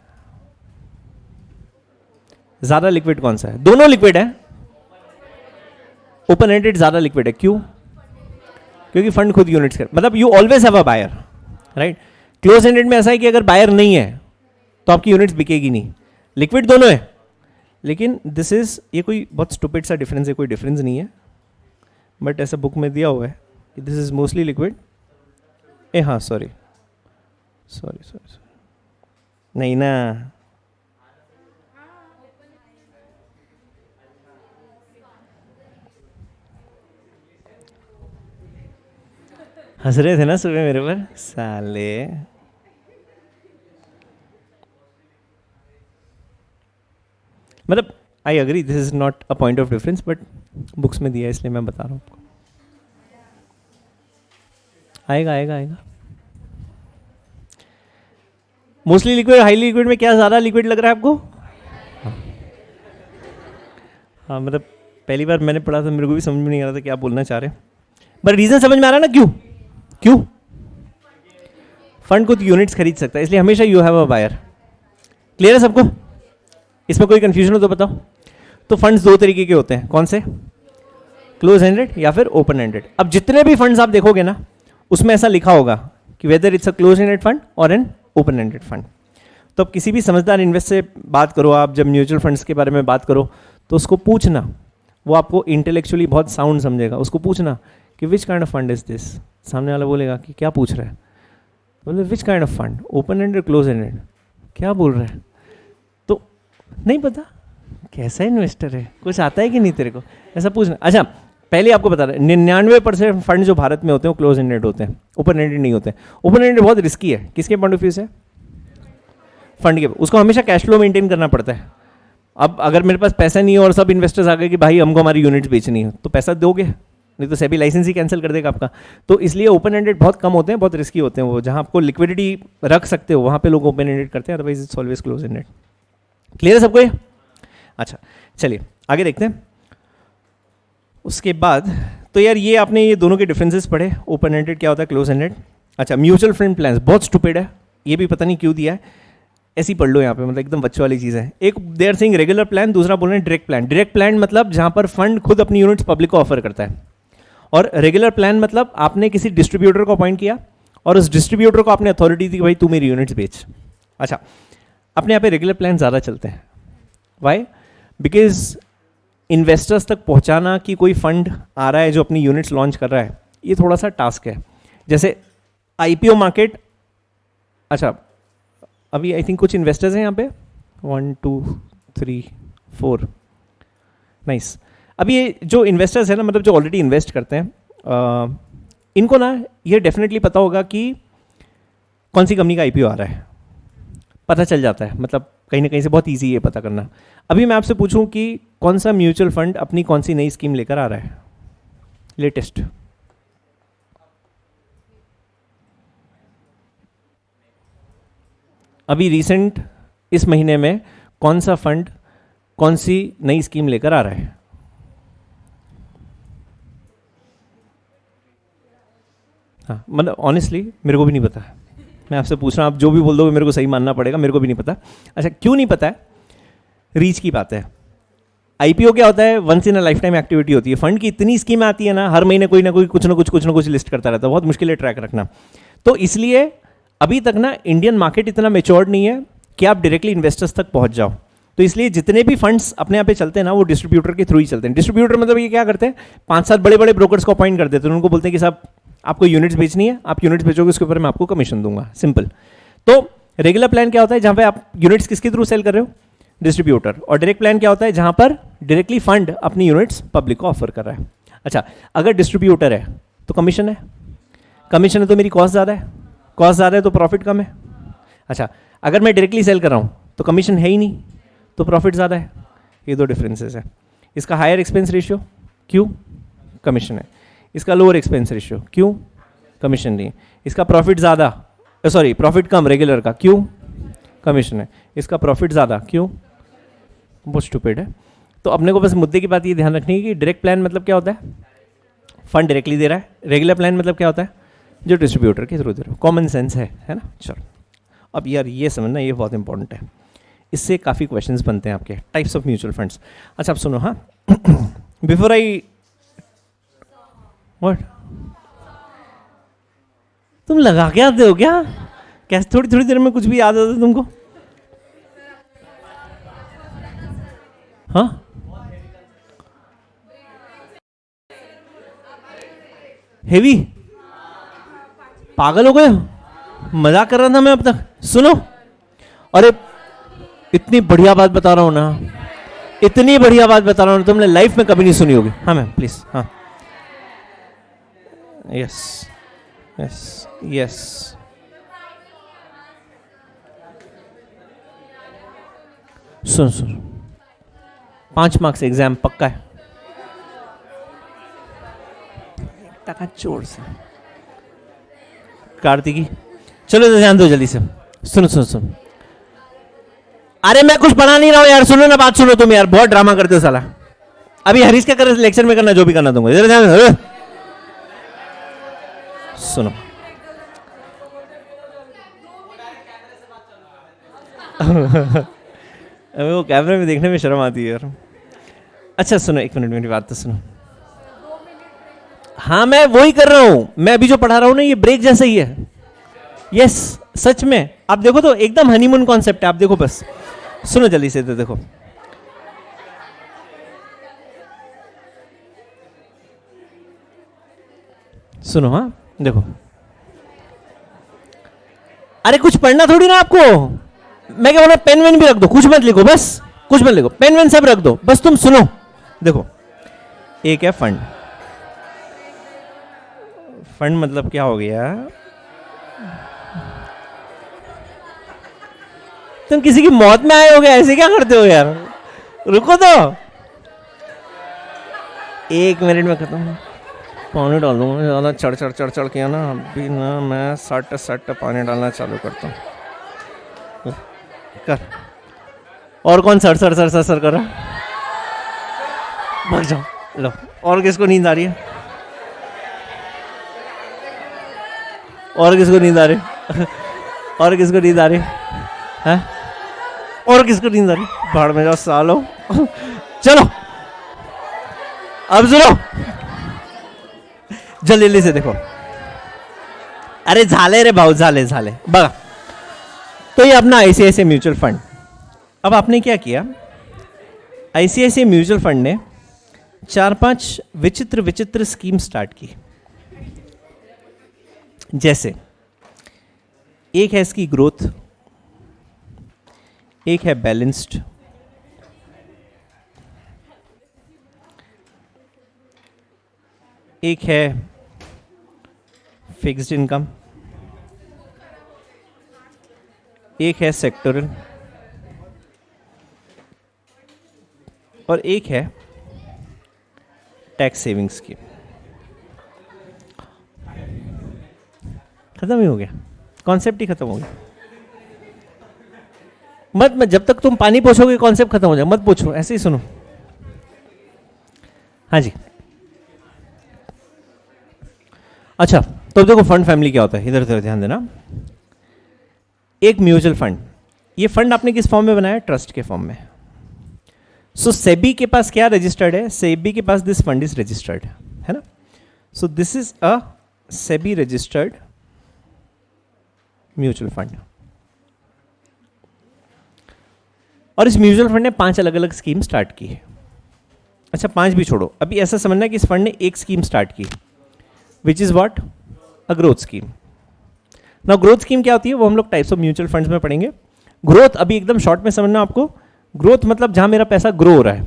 ज्यादा लिक्विड कौन सा है? दोनों लिक्विड है। ओपन एंडेड ज्यादा लिक्विड है। क्यों? क्योंकि फंड खुद यूनिट्स कर, मतलब you always have a buyer, right. Close ended में ऐसा है कि अगर बायर नहीं है तो आपकी यूनिट्स बिकेगी नहीं। लिक्विड दोनों है, लेकिन दिस इज, ये कोई बहुत स्टूपिड सा डिफरेंस है, कोई डिफरेंस नहीं है, बट ऐसा बुक में दिया हुआ है कि दिस इज मोस्टली लिक्विड। हाँ सॉरी, नहीं ना, हंस रहे थे ना सुबह मेरे पर साले। मतलब I agree this is not a point of difference, but books में दिया है इसलिए मैं बता रहा हूँ आपको। आएगा। मोस्टली लिक्विड, हाईली लिक्विड में क्या ज्यादा लिक्विड लग रहा है आपको? हाँ मतलब पहली बार मैंने पढ़ा था मेरे को भी समझ में नहीं आ रहा था क्या बोलना चाह रहे हैं, बट रीजन समझ में आ रहा है ना? क्यों? फंड खुद यूनिट्स खरीद सकता है इसलिए हमेशा you have a buyer. Clear है सबको? इसमें कोई कंफ्यूजन हो तो बताओ। तो फंड्स 2 तरीके के होते हैं, कौन से? क्लोज एंडेड या फिर ओपन एंडेड। अब जितने भी फंड्स आप देखोगे ना उसमें ऐसा लिखा होगा कि whether it's a close ended fund और एन ओपन एंडेड फंड। तो अब किसी भी समझदार इन्वेस्ट से बात करो आप, जब म्यूचुअल फंड्स के बारे में बात करो तो उसको पूछना, वो आपको इंटेलेक्चुअली बहुत साउंड समझेगा। उसको पूछना कि which kind of fund is this. सामने वाला बोलेगा कि क्या पूछ रहा है, बोले which kind of fund, open ended close ended, क्या बोल रहा है? तो नहीं पता कैसा इन्वेस्टर है, कुछ आता है कि नहीं तेरे को, ऐसा पूछना। अच्छा पहले आपको बता रहा है 99% फंड जो भारत में होते हैं वो क्लोज एंडेड होते हैं, ओपन एंडेड नहीं होते। ओपन एंडेड बहुत रिस्की है। किसके पॉइंट ऑफ व्यू से? फंड के। उसको हमेशा कैश फ्लो मेंटेन करना पड़ता है। अब अगर मेरे पास पैसा नहीं है और सब इन्वेस्टर्स आ गए कि भाई हमको हमारी यूनिट्स बेचनी है, तो पैसा दोगे, नहीं तो सेबी लाइसेंस ही कैंसिल कर देगा आपका। तो इसलिए ओपन एंडेड बहुत कम होते हैं, बहुत रिस्की होते हैं। वो जहाँ आपको लिक्विडिटी रख सकते हो वहाँ पे लोग ओपन एंडेड करते हैं, otherwise it's always close ended. Clear है सबको ये? अच्छा चलिए आगे देखते हैं। उसके बाद तो यार ये आपने ये दोनों के डिफरेंसेस पढ़े, ओपन एंडेड क्या होता है, क्लोज एंडेड। अच्छा म्यूचुअल फंड प्लान्स बहुत स्टूपिड है, ये भी पता नहीं क्यों दिया है, ऐसे ही पढ़ लो यहाँ पे, मतलब एकदम बच्चों वाली चीज़ है। एक they are saying regular plan, दूसरा बोल रहे हैं डायरेक्ट प्लान। डायरेक्ट प्लान मतलब जहाँ पर फंड खुद अपनी यूनिट्स पब्लिक को ऑफर करता है, और रेगुलर प्लान मतलब आपने किसी डिस्ट्रीब्यूटर को अपॉइंट किया और उस डिस्ट्रीब्यूटर को आपने अथॉरिटी दी कि भाई तू मेरी यूनिट्स बेच। अच्छा, अपने यहाँ पे रेगुलर प्लान ज़्यादा चलते हैं। वाई? बिकॉज इन्वेस्टर्स तक पहुँचाना कि कोई फंड आ रहा है जो अपनी यूनिट्स लॉन्च कर रहा है, ये थोड़ा सा टास्क है। जैसे आईपीओ मार्केट, अच्छा अभी आई थिंक कुछ इन्वेस्टर्स हैं यहाँ पे, 1 2 3 4, नाइस। अभी ये जो इन्वेस्टर्स हैं ना, मतलब जो ऑलरेडी इन्वेस्ट करते हैं, इनको ना ये डेफिनेटली पता होगा कि कौन सी कंपनी का आईपीओ आ रहा है, पता चल जाता है, मतलब कहीं ना कहीं से बहुत इजी है पता करना। अभी मैं आपसे पूछूं कि कौन सा म्यूचुअल फंड अपनी कौन सी नई स्कीम लेकर आ रहा है लेटेस्ट? अभी रिसेंट इस महीने में कौन सा फंड कौन सी नई स्कीम लेकर आ रहा है? हाँ, मतलब ऑनेस्टली मेरे को भी नहीं पता, मैं आपसे पूछ रहा हूँ, आप जो भी बोल दो मेरे को सही मानना पड़ेगा, मेरे को भी नहीं पता। अच्छा, क्यों नहीं पता है? रीच की बात है। आईपीओ क्या होता है? Once in a lifetime activity होती है। फंड की इतनी स्कीम आती है ना, हर महीने कोई ना कोई कुछ ना कुछ लिस्ट करता रहता है, बहुत मुश्किल है ट्रैक रखना। तो इसलिए अभी तक ना इंडियन मार्केट इतना मेच्योर्ड नहीं है कि आप डायरेक्टली इन्वेस्टर्स तक पहुंच जाओ। तो इसलिए जितने भी फंड्स अपने यहाँ पे चलते हैं ना, वो डिस्ट्रीब्यूटर के थ्रू ही चलते हैं। डिस्ट्रीब्यूटर मतलब ये क्या करते हैं, 5-7 बड़े बड़े ब्रोकर्स को अपॉइंट कर देते हैं, उनको बोलते हैं कि साहब आपको यूनिट्स बेचनी है, आप यूनिट्स बेचोगे उसके ऊपर मैं आपको कमीशन दूंगा, सिंपल। तो रेगुलर प्लान क्या होता है, जहाँ पे आप यूनिट्स किसके थ्रू सेल कर रहे हो? डिस्ट्रीब्यूटर। और डायरेक्ट प्लान क्या होता है, जहाँ पर डायरेक्टली फंड अपनी यूनिट्स पब्लिक को ऑफर कर रहा है। अच्छा, अगर डिस्ट्रीब्यूटर है तो कमीशन है, कमीशन है तो मेरी कॉस्ट ज़्यादा है, कॉस्ट ज़्यादा है तो प्रॉफिट कम है। अच्छा, अगर मैं डायरेक्टली सेल कर रहा हूँ तो कमीशन है ही नहीं तो प्रॉफिट ज़्यादा है। ये दो डिफरेंसेस है। इसका हायर एक्सपेंस रेशियो, क्यों? कमीशन है। इसका लोअर एक्सपेंस रेशियो, क्यों? कमीशन नहीं है। इसका प्रॉफिट ज़्यादा, सॉरी प्रॉफिट कम रेगुलर का, क्यों? कमीशन है। इसका प्रॉफिट ज़्यादा, क्यों? बहुत स्टूपिड है। तो अपने को बस मुद्दे की बात ये ध्यान रखनी है कि डायरेक्ट प्लान मतलब क्या होता है, फंड डायरेक्टली दे रहा है। रेगुलर प्लान मतलब क्या होता है, जो डिस्ट्रीब्यूटर के थ्रू दे रहा हो। कॉमन सेंस है ना? चलो, अब यार ये समझना, ये बहुत इंपॉर्टेंट है, इससे काफ़ी क्वेश्चंस बनते हैं आपके, टाइप्स ऑफ म्यूचुअल फंड्स। अच्छा अब सुनो, हाँ बिफोर आई व्हाट, तुम लगा के आते हो क्या? कैसे थोड़ी थोड़ी देर में कुछ भी याद आता है तुमको? हाँ, हेवी, पागल हो गए? मजाक कर रहा था मैं अब तक। सुनो, अरे इतनी बढ़िया बात बता रहा हूं ना, इतनी बढ़िया बात बता रहा हूं, तुमने लाइफ में कभी नहीं सुनी होगी। हाँ मैम प्लीज, हाँ, यस यस यस, सुन सुन, 5 मार्क्स एग्जाम पक्का है, टका चोर से कार्तिकी। चलो तो ध्यान दो जल्दी से, सुनो सुनो सुनो। अरे मैं कुछ पढ़ा नहीं रहा हूं यार, सुनो ना बात, सुनो तुम यार, बहुत ड्रामा करते हो साला। अभी हरीश क्या कर रहे लेक्चर में, करना जो भी करना तुमको, जरा ध्यान सुनो। अबे वो कैमरे में देखने में शर्म आती है यार। अच्छा सुनो, 1 मिनट मेरी बात तो सुनो। हाँ मैं वही कर रहा हूं, मैं अभी जो पढ़ा रहा हूं ना, ये ब्रेक जैसा ही है। यस सच में, आप देखो तो एकदम हनीमून कॉन्सेप्ट है, आप देखो बस, सुनो जल्दी से, तो देखो सुनो, हाँ देखो, अरे कुछ पढ़ना थोड़ी ना आपको, मैं क्या बोला, पेन वेन भी रख दो, कुछ मत लिखो, बस कुछ मत लिखो, पेन वेन सब रख दो, बस तुम सुनो। देखो एक है फंड, फंड मतलब क्या हो गया, तुम किसी की मौत में आए हो गए, ऐसे क्या करते हो यार, रुको तो 1 मिनट में खत्म। पानी डाल दूंगा, ज़्यादा चढ़ चढ़ चढ़ चढ़ किया ना, अभी ना मैं सट पानी डालना चालू करता हूँ। कर, और कौन sir sir sir sir sir कर रहा, भाग जाओ। लो, और किसको नींद आ रही है, और किसको नींद आ रही और किसको नींद आ रही है, और किसको नींद आ रही, भाड़ में जाओ सालो। चलो अब सुनो, जल्दी जल्दी से देखो, अरे झाले रे भाऊ, झाले झाले बघा. तो ये अपना आईसीआईसीआई म्यूचुअल फंड. अब आपने क्या किया, आईसीआईसीआई म्यूचुअल फंड ने 4-5 विचित्र विचित्र स्कीम स्टार्ट की. जैसे एक है इसकी ग्रोथ, एक है बैलेंस्ड, एक है फिक्स्ड इनकम, एक है सेक्टोरल और एक है टैक्स सेविंग स्कीम. खत्म ही हो गया, कॉन्सेप्ट ही खत्म हो गया. मत जब तक तुम पानी पूछोगे कॉन्सेप्ट खत्म हो जाए, मत पूछो, ऐसे ही सुनो. हाँ जी. अच्छा, तो देखो फंड फैमिली क्या होता है, इधर उधर ध्यान देना. एक म्यूचुअल फंड, ये फंड आपने किस फॉर्म में बनाया, ट्रस्ट के फॉर्म में. सो सेबी के पास क्या रजिस्टर्ड है, सेबी के पास दिस फंड इज रजिस्टर्ड, है ना. So this is a SEBI registered mutual fund. और इस म्यूचुअल फंड ने 5 अलग अलग स्कीम स्टार्ट की है. अच्छा 5 भी छोड़ो, अभी ऐसा समझना कि इस फंड ने एक स्कीम स्टार्ट की, which is what, a growth scheme. ना ग्रोथ स्कीम क्या होती है वो हम लोग टाइप्स ऑफ म्यूचुअल फंड्स में पढ़ेंगे. ग्रोथ अभी एकदम शॉर्ट में समझना आपको. ग्रोथ मतलब जहां मेरा पैसा ग्रो हो रहा है.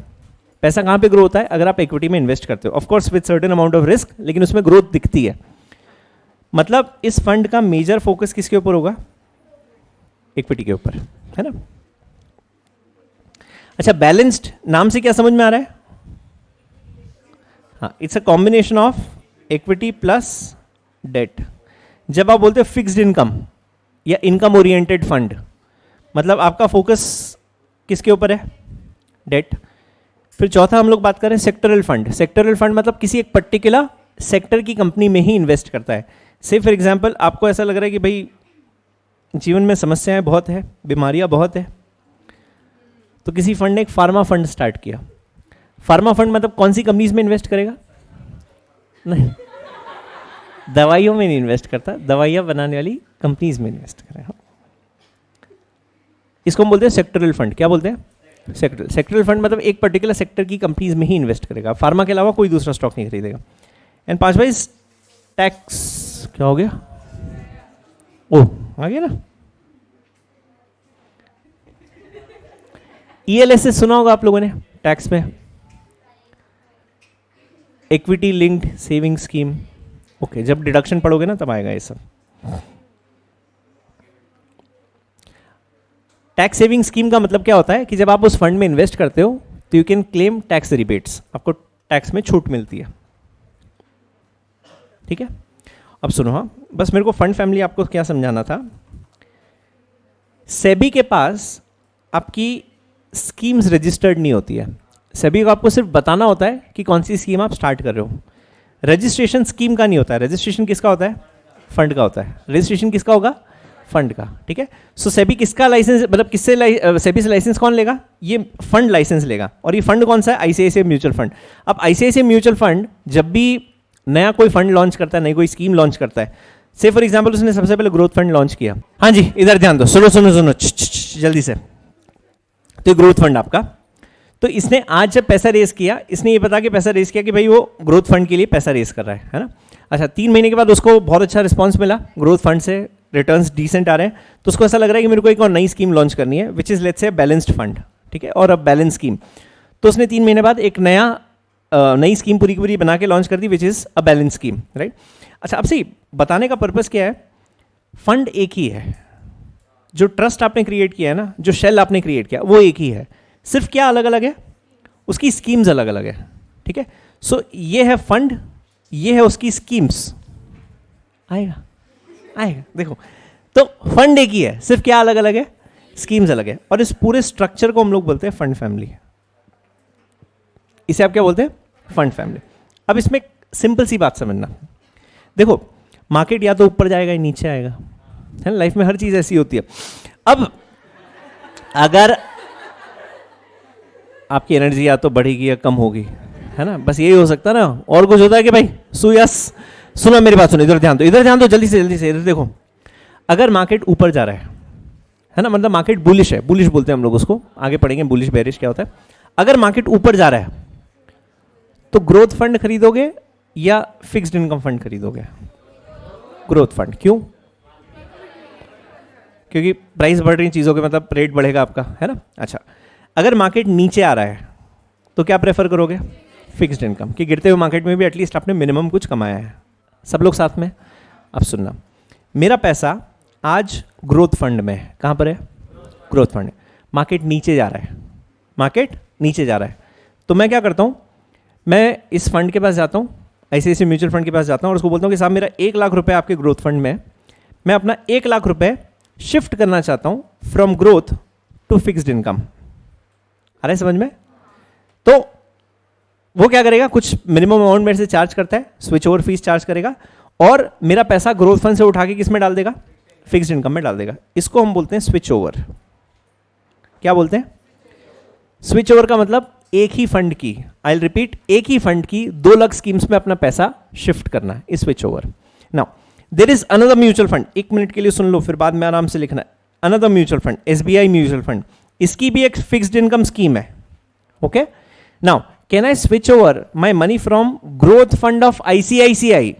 पैसा कहां पे ग्रो होता है, अगर आप इक्विटी में इन्वेस्ट करते हो, of course with certain amount of risk, लेकिन उसमें ग्रोथ दिखती है. मतलब इस फंड का मेजर फोकस किसके ऊपर होगा, इक्विटी के ऊपर, है ना. अच्छा बैलेंस्ड नाम से क्या समझ में आ रहा है, हाँ, it's a combination of equity plus debt. जब आप बोलते हो फिक्स्ड इनकम या इनकम ओरिएंटेड फंड, मतलब आपका फोकस किसके ऊपर है, डेट. फिर चौथा हम लोग बात करें सेक्टरल फंड. सेक्टरल फंड मतलब किसी एक पर्टिकुलर सेक्टर की कंपनी में ही इन्वेस्ट करता है. से फॉर एग्जांपल आपको ऐसा लग रहा है कि भाई जीवन में समस्याएं बहुत है, बीमारियां बहुत है, तो किसी फंड ने एक फार्मा फंड स्टार्ट किया. फार्मा फंड मतलब कौन सी कंपनीज में इन्वेस्ट करेगा, नहीं दवाइयों में नहीं इन्वेस्ट करता, दवाइयाँ बनाने वाली कंपनीज में इन्वेस्ट करेगा. इसको हम बोलते हैं सेक्टरल फंड. क्या बोलते हैं, सेक्टरल. सेक्टरल फंड मतलब एक पर्टिकुलर सेक्टर की कंपनीज में ही इन्वेस्ट करेगा, फार्मा के अलावा कोई दूसरा स्टॉक नहीं खरीदेगा. एंड 5वां इज टैक्स. क्या हो गया, ओह आ गया ना. ईएलएसएस सुना होगा आप लोगों ने, टैक्स में equity linked saving scheme. Okay, जब डिडक्शन पढ़ोगे ना तब आएगा ये सब. टैक्स सेविंग स्कीम का मतलब क्या होता है कि जब आप उस फंड में इन्वेस्ट करते हो तो you can claim tax rebates, आपको टैक्स में छूट मिलती है. ठीक है, अब सुनो, हाँ बस मेरे को फंड फैमिली आपको क्या समझाना था. सेबी के पास आपकी स्कीम्स रजिस्टर्ड नहीं होती है. सेबी को आपको सिर्फ बताना होता है कि कौन सी स्कीम आप स्टार्ट कर रहे हो. रजिस्ट्रेशन स्कीम का नहीं होता है. रजिस्ट्रेशन किसका होता है, फंड का होता है. रजिस्ट्रेशन किसका होगा, फंड का. ठीक है, सो सेबी किसका लाइसेंस, मतलब किससे सेबी से लाइसेंस कौन लेगा, ये फंड लाइसेंस लेगा. और ये फंड कौन सा है, आईसीआईसीआई म्यूचुअल फंड. अब आईसीआईसीआई म्यूचुअल फंड जब भी नया कोई फंड लॉन्च करता है, नई कोई स्कीम लॉन्च करता है, से फॉर एग्जाम्पल उसने सबसे पहले ग्रोथ फंड लॉन्च किया. हाँ जी इधर ध्यान दो, सुनो सुनो सुनो जल्दी से. तो ग्रोथ फंड आपका, तो इसने आज जब पैसा रेस किया, इसने ये बता के पैसा रेस किया कि भाई वो ग्रोथ फंड के लिए पैसा रेस कर रहा है ना. अच्छा 3 महीने के बाद उसको बहुत अच्छा रिस्पांस मिला, ग्रोथ फंड से रिटर्न्स डिसेंट आ रहे हैं, तो उसको ऐसा लग रहा है कि मेरे को एक और नई स्कीम लॉन्च करनी है, which is let's say balanced fund. ठीक है, और अब बैलेंस स्कीम. तो उसने 3 महीने बाद एक नई स्कीम पूरी की पूरी बना के लॉन्च कर दी, which is a balance scheme, right. अच्छा अब सही बताने का पर्पस क्या है, फंड एक ही है, जो ट्रस्ट आपने क्रिएट किया है ना, जो शेल आपने क्रिएट किया वो एक ही है, सिर्फ क्या अलग अलग है, उसकी स्कीम्स अलग अलग है. ठीक है, सो ये है फंड, ये है उसकी स्कीम्स. आएगा आएगा देखो, तो फंड एक ही है, सिर्फ क्या अलग अलग है, स्कीम्स अलग है. और इस पूरे स्ट्रक्चर को हम लोग बोलते हैं फंड फैमिली. इसे आप क्या बोलते हैं, फंड फैमिली. अब इसमें सिंपल सी बात समझना, देखो मार्केट या तो ऊपर जाएगा या नीचे आएगा, है ना, लाइफ में हर चीज ऐसी होती है. अब अगर आपकी एनर्जी या तो बढ़ेगी या कम होगी, है ना, बस यही हो सकता है ना. और कुछ होता है कि भाई सुनो मेरी बात सुनो, इधर ध्यान दो, इधर ध्यान दो, जल्दी से इधर देखो। अगर मार्केट ऊपर जा रहा है ना, मतलब मार्केट बुलिश है, बुलिश बोलते हैं हम लोग उसको, आगे पढ़ेंगे बुलिश बेरिश क्या होता है। अगर मार्केट ऊपर जा रहा है तो ग्रोथ फंड खरीदोगे या फिक्स्ड इनकम फंड खरीदोगे? Growth fund. क्यों? क्योंकि प्राइस बढ़ रही चीज़ों के, मतलब रेट बढ़ेगा आपका, है ना। अच्छा, अगर मार्केट नीचे आ रहा है तो क्या प्रेफर करोगे? फिक्स्ड इनकम, कि गिरते हुए मार्केट में भी एटलीस्ट आपने मिनिमम कुछ कमाया है। सब लोग साथ में। अब सुनना, मेरा पैसा आज ग्रोथ फंड में है। कहाँ पर है? Growth fund. मार्केट नीचे जा रहा है, मार्केट नीचे जा रहा है, तो मैं क्या करता हूँ, मैं इस फंड के पास जाता हूँ, ऐसे म्यूचुअल फंड के पास जाता हूँ और उसको बोलता हूँ कि साहब मेरा 1 लाख रुपए आपके ग्रोथ फंड में है, मैं अपना 1 लाख रुपए शिफ्ट करना चाहता हूँ from growth to fixed income. आ रहा है समझ में? तो वो क्या करेगा, कुछ मिनिमम अमाउंट मेरे से चार्ज करता है, स्विच ओवर फीस चार्ज करेगा, और मेरा पैसा ग्रोथ फंड से उठा के किस में डाल देगा? फिक्स्ड इनकम में डाल देगा। इसको हम बोलते हैं स्विच ओवर। क्या बोलते हैं? स्विच ओवर का मतलब एक ही फंड की, आई विल रिपीट, एक ही फंड की 2 अलग स्कीम्स में अपना पैसा शिफ्ट करना है, switch over. Now there is another mutual fund, 1 minute के लिए सुन लो, फिर बाद में आराम से लिखना है। Another mutual fund, SBI mutual fund, इसकी भी एक फिक्स्ड इनकम स्कीम है। Okay, now can I switch over my money from growth fund of ICICI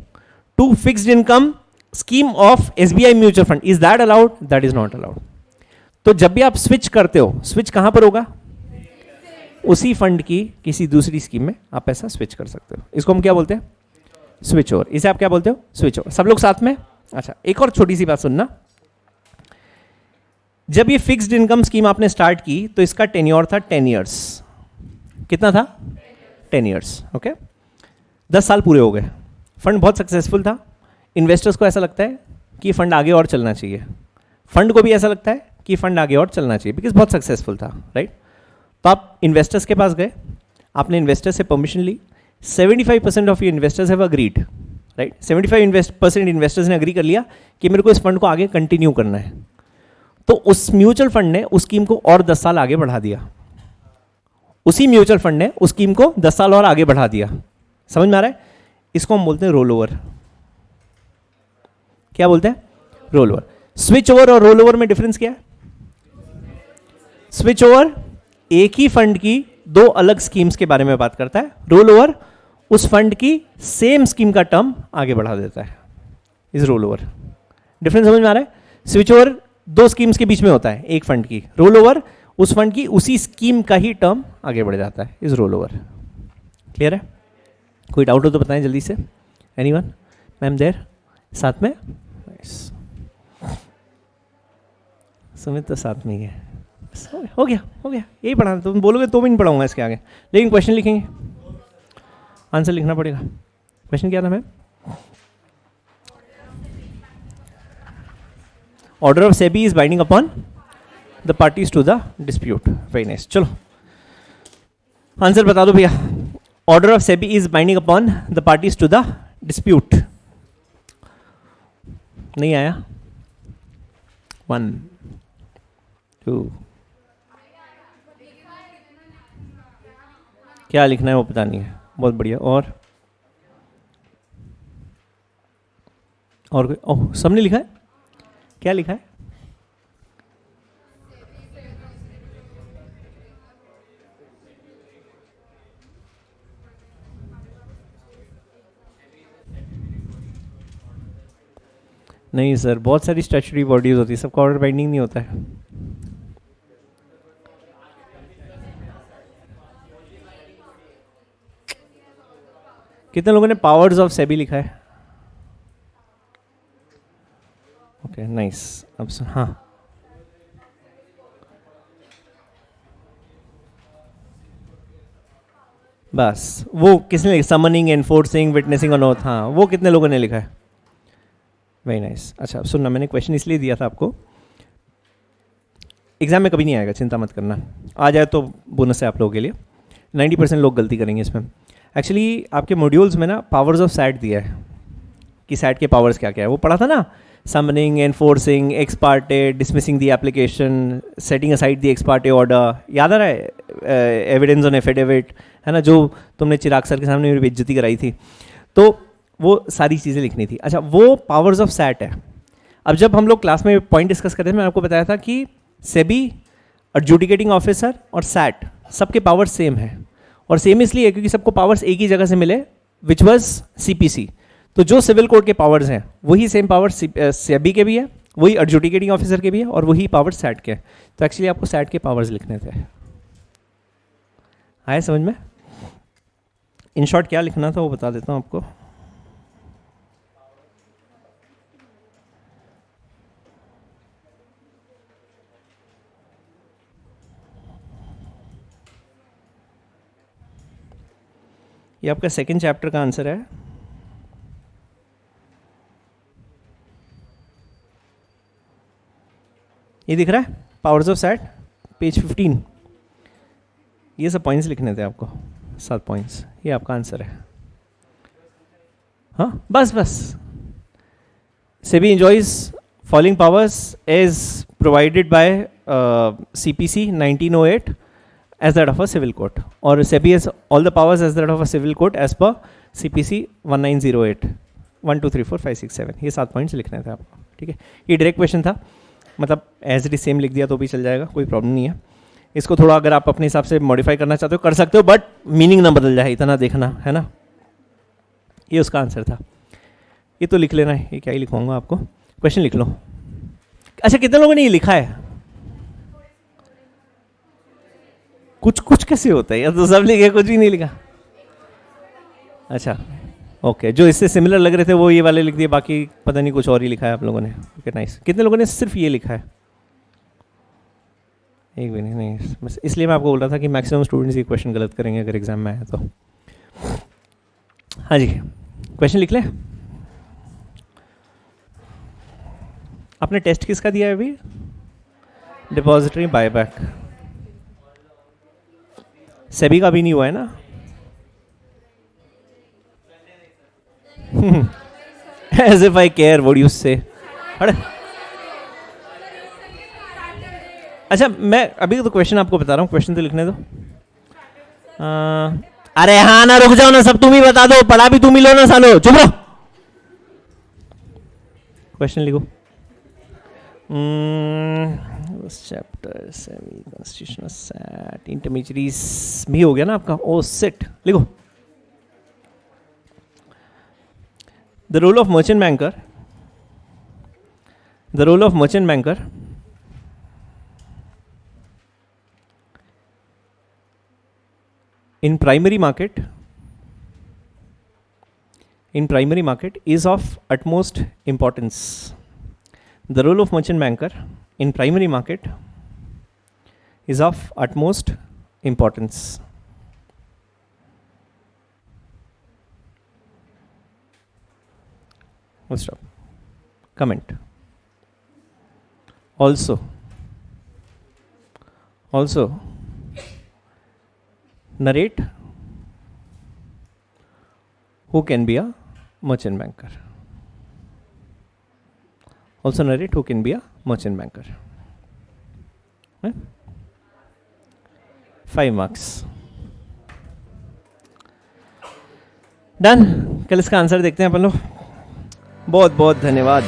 to fixed income scheme of SBI mutual fund? Is that allowed? That is not allowed. तो जब भी आप switch करते हो, switch कहां पर होगा? उसी फंड की किसी दूसरी स्कीम में आप पैसा स्विच कर सकते हो। इसको हम क्या बोलते हैं? Switch over. इसे आप क्या बोलते हो? Switch over. सब लोग साथ में। अच्छा, एक और छोटी सी बात सुनना, जब ये फिक्स्ड इनकम स्कीम आपने स्टार्ट की तो इसका टेन्योर था 10 ईयर्स। कितना था? 10 ईयर्स। ओके, 10 साल पूरे हो गए, फंड बहुत सक्सेसफुल था, इन्वेस्टर्स को ऐसा लगता है कि फंड आगे और चलना चाहिए, फंड को भी ऐसा लगता है कि फंड आगे और चलना चाहिए, बिकॉज बहुत सक्सेसफुल था, राइट। तो आप इन्वेस्टर्स के पास गए, आपने इन्वेस्टर्स से परमिशन ली, 75% of you investors have agreed, right. 75% investors ने अग्री कर लिया कि मेरे को इस फंड को आगे कंटिन्यू करना है। तो उस म्यूचुअल फंड ने उस स्कीम को और 10 साल आगे बढ़ा दिया, उसी म्यूचुअल फंड ने उस स्कीम को 10 साल और आगे बढ़ा दिया। समझ में आ रहा है? इसको हम बोलते हैं रोल ओवर। क्या बोलते हैं? Roll over. स्विच ओवर और रोल ओवर में डिफरेंस क्या है? स्विच ओवर एक ही फंड की 2 अलग स्कीम्स के बारे में बात करता है, रोल ओवर उस फंड की सेम स्कीम का टर्म आगे बढ़ा देता है, इज रोल ओवर। डिफरेंस समझ में आ रहा है? स्विच ओवर 2 स्कीम्स के बीच में होता है एक फंड की, रोल ओवर उस फंड की उसी स्कीम का ही टर्म आगे बढ़ जाता है, इज रोल ओवर। क्लियर है? कोई डाउट हो तो बताएं जल्दी से। एनीवन? मैम देर साथ में? सुमित तो साथ में ही है। हो गया यही पढ़ाना, तुम बोलोगे तो भी नहीं पढ़ाऊंगा इसके आगे, लेकिन क्वेश्चन लिखेंगे, आंसर लिखना पड़ेगा। क्वेश्चन क्या था ma'am? Order of SEBI is binding upon the parties to the dispute. Very nice. चलो आंसर बता दो भैया। Order of SEBI is binding upon the parties to the dispute. नहीं आया? 1 2 क्या लिखना है वो पता नहीं है। बहुत बढ़िया। और कोई? ओह, सबने लिखा है? क्या लिखा है? नहीं सर, बहुत सारी स्टैट्यूटरी बॉडीज होती है, सबका ऑर्डर बाइंडिंग नहीं होता है। कितने लोगों ने पावर्स ऑफ सेबी लिखा है? Okay nice. अब हाँ, बस वो किसने लिखा? Summoning, enforcing, witnessing on oath. हाँ, वो कितने लोगों ने लिखा है? Very nice. अच्छा सुनना, मैंने क्वेश्चन इसलिए दिया था आपको, एग्जाम में कभी नहीं आएगा, चिंता मत करना, आ जाए तो बोनस है आप लोगों के लिए। 90% लोग गलती करेंगे इसमें। एक्चुअली आपके मॉड्यूल्स में ना पावर्स ऑफ सैट दिया है कि सैट के पावर्स क्या क्या है, वो पढ़ा था ना। Summoning, enforcing, x Partey, dismissing the application, setting aside the x Partey order, याद आ रहा है? एविडेंस ऑन एफिडेविट, है ना, जो तुमने चिराग सर के सामने मेरी बेइज्जती कराई थी। तो वो सारी चीज़ें लिखनी थी। अच्छा, वो पावर्स ऑफ सैट है। अब जब हम लोग क्लास में पॉइंट डिस्कस करते थे, मैंने आपको बताया था कि सेबी, एडजुडिकेटिंग ऑफिसर और सैट सबके पावर्स सेम है, और सेम इसलिए क्योंकि सबको पावर्स एक ही जगह से मिले, विच वॉज सीपीसी। तो जो सिविल कोड के पावर्स हैं वही सेम पावर सेबी के भी है, वही एडजुडिकेटिंग ऑफिसर के भी है, और वही पावर सैट के हैं। तो एक्चुअली आपको सैट के पावर्स लिखने थे। आए समझ में? इन शॉर्ट क्या लिखना था वो बता देता हूँ आपको। ये आपका सेकंड चैप्टर का आंसर है। ये दिख रहा है, पावर्स ऑफ सैट, पेज 15। ये सब पॉइंट्स लिखने थे आपको, 7 पॉइंट्स। ये आपका आंसर है। हाँ, बस बस। SEBI enjoys following powers as provided by CPC 1908 as that of a civil court, और SEBI has all the powers as that of a civil court as per CPC 1908 1 2 3 4 5 6 7। ये 7 पॉइंट्स लिखने थे आपको, ठीक है। ये डायरेक्ट क्वेश्चन था, मतलब एज इट इज सेम लिख दिया तो भी चल जाएगा, कोई प्रॉब्लम नहीं है। इसको थोड़ा अगर आप अपने हिसाब से मॉडिफाई करना चाहते हो कर सकते हो, बट मीनिंग ना बदल जाए, इतना देखना है ना। ये उसका आंसर था। ये तो लिख लेना है, ये क्या ही लिखवाऊंगा आपको, क्वेश्चन लिख लो। अच्छा, कितने लोगों ने ये लिखा है? कुछ कुछ कैसे होता है यार, तो सब लिखे, कुछ भी नहीं लिखा। अच्छा ओके, जो इससे सिमिलर लग रहे थे वो ये वाले लिख दिए, बाकी पता नहीं कुछ और ही लिखा है आप लोगों ने। Okay nice. कितने लोगों ने सिर्फ ये लिखा है? एक भी नहीं, बस इसलिए मैं आपको बोल रहा था कि मैक्सिमम स्टूडेंट्स ये क्वेश्चन गलत करेंगे अगर एग्जाम में आए तो। हाँ जी, क्वेश्चन लिख लें। आपने टेस्ट किसका दिया है अभी? Depository buyback. सेबी का भी नहीं हुआ है ना? As if I care what you say। अच्छा, मैं अभी तो क्वेश्चन आपको बता रहा हूँ, क्वेश्चन तो लिखने दो। अरे हाँ ना, रुक जाओ ना, सब तुम ही बता दो, पढ़ा भी तुम ही लो ना सालो, चुप रहो। क्वेश्चन लिखो। Chapter semi constitutional set intermediates भी हो गया ना आपका। ओ सेट लिखो। The role of merchant banker, the role of merchant banker in primary market is of utmost importance. The role of merchant banker in primary market is of utmost importance. Full stop. Comment. Also narrate who can be a merchant banker. Also narrate who can be a merchant banker. 5 marks. Done. कल इसका answer देखते हैं अपन लोग। बहुत बहुत धन्यवाद।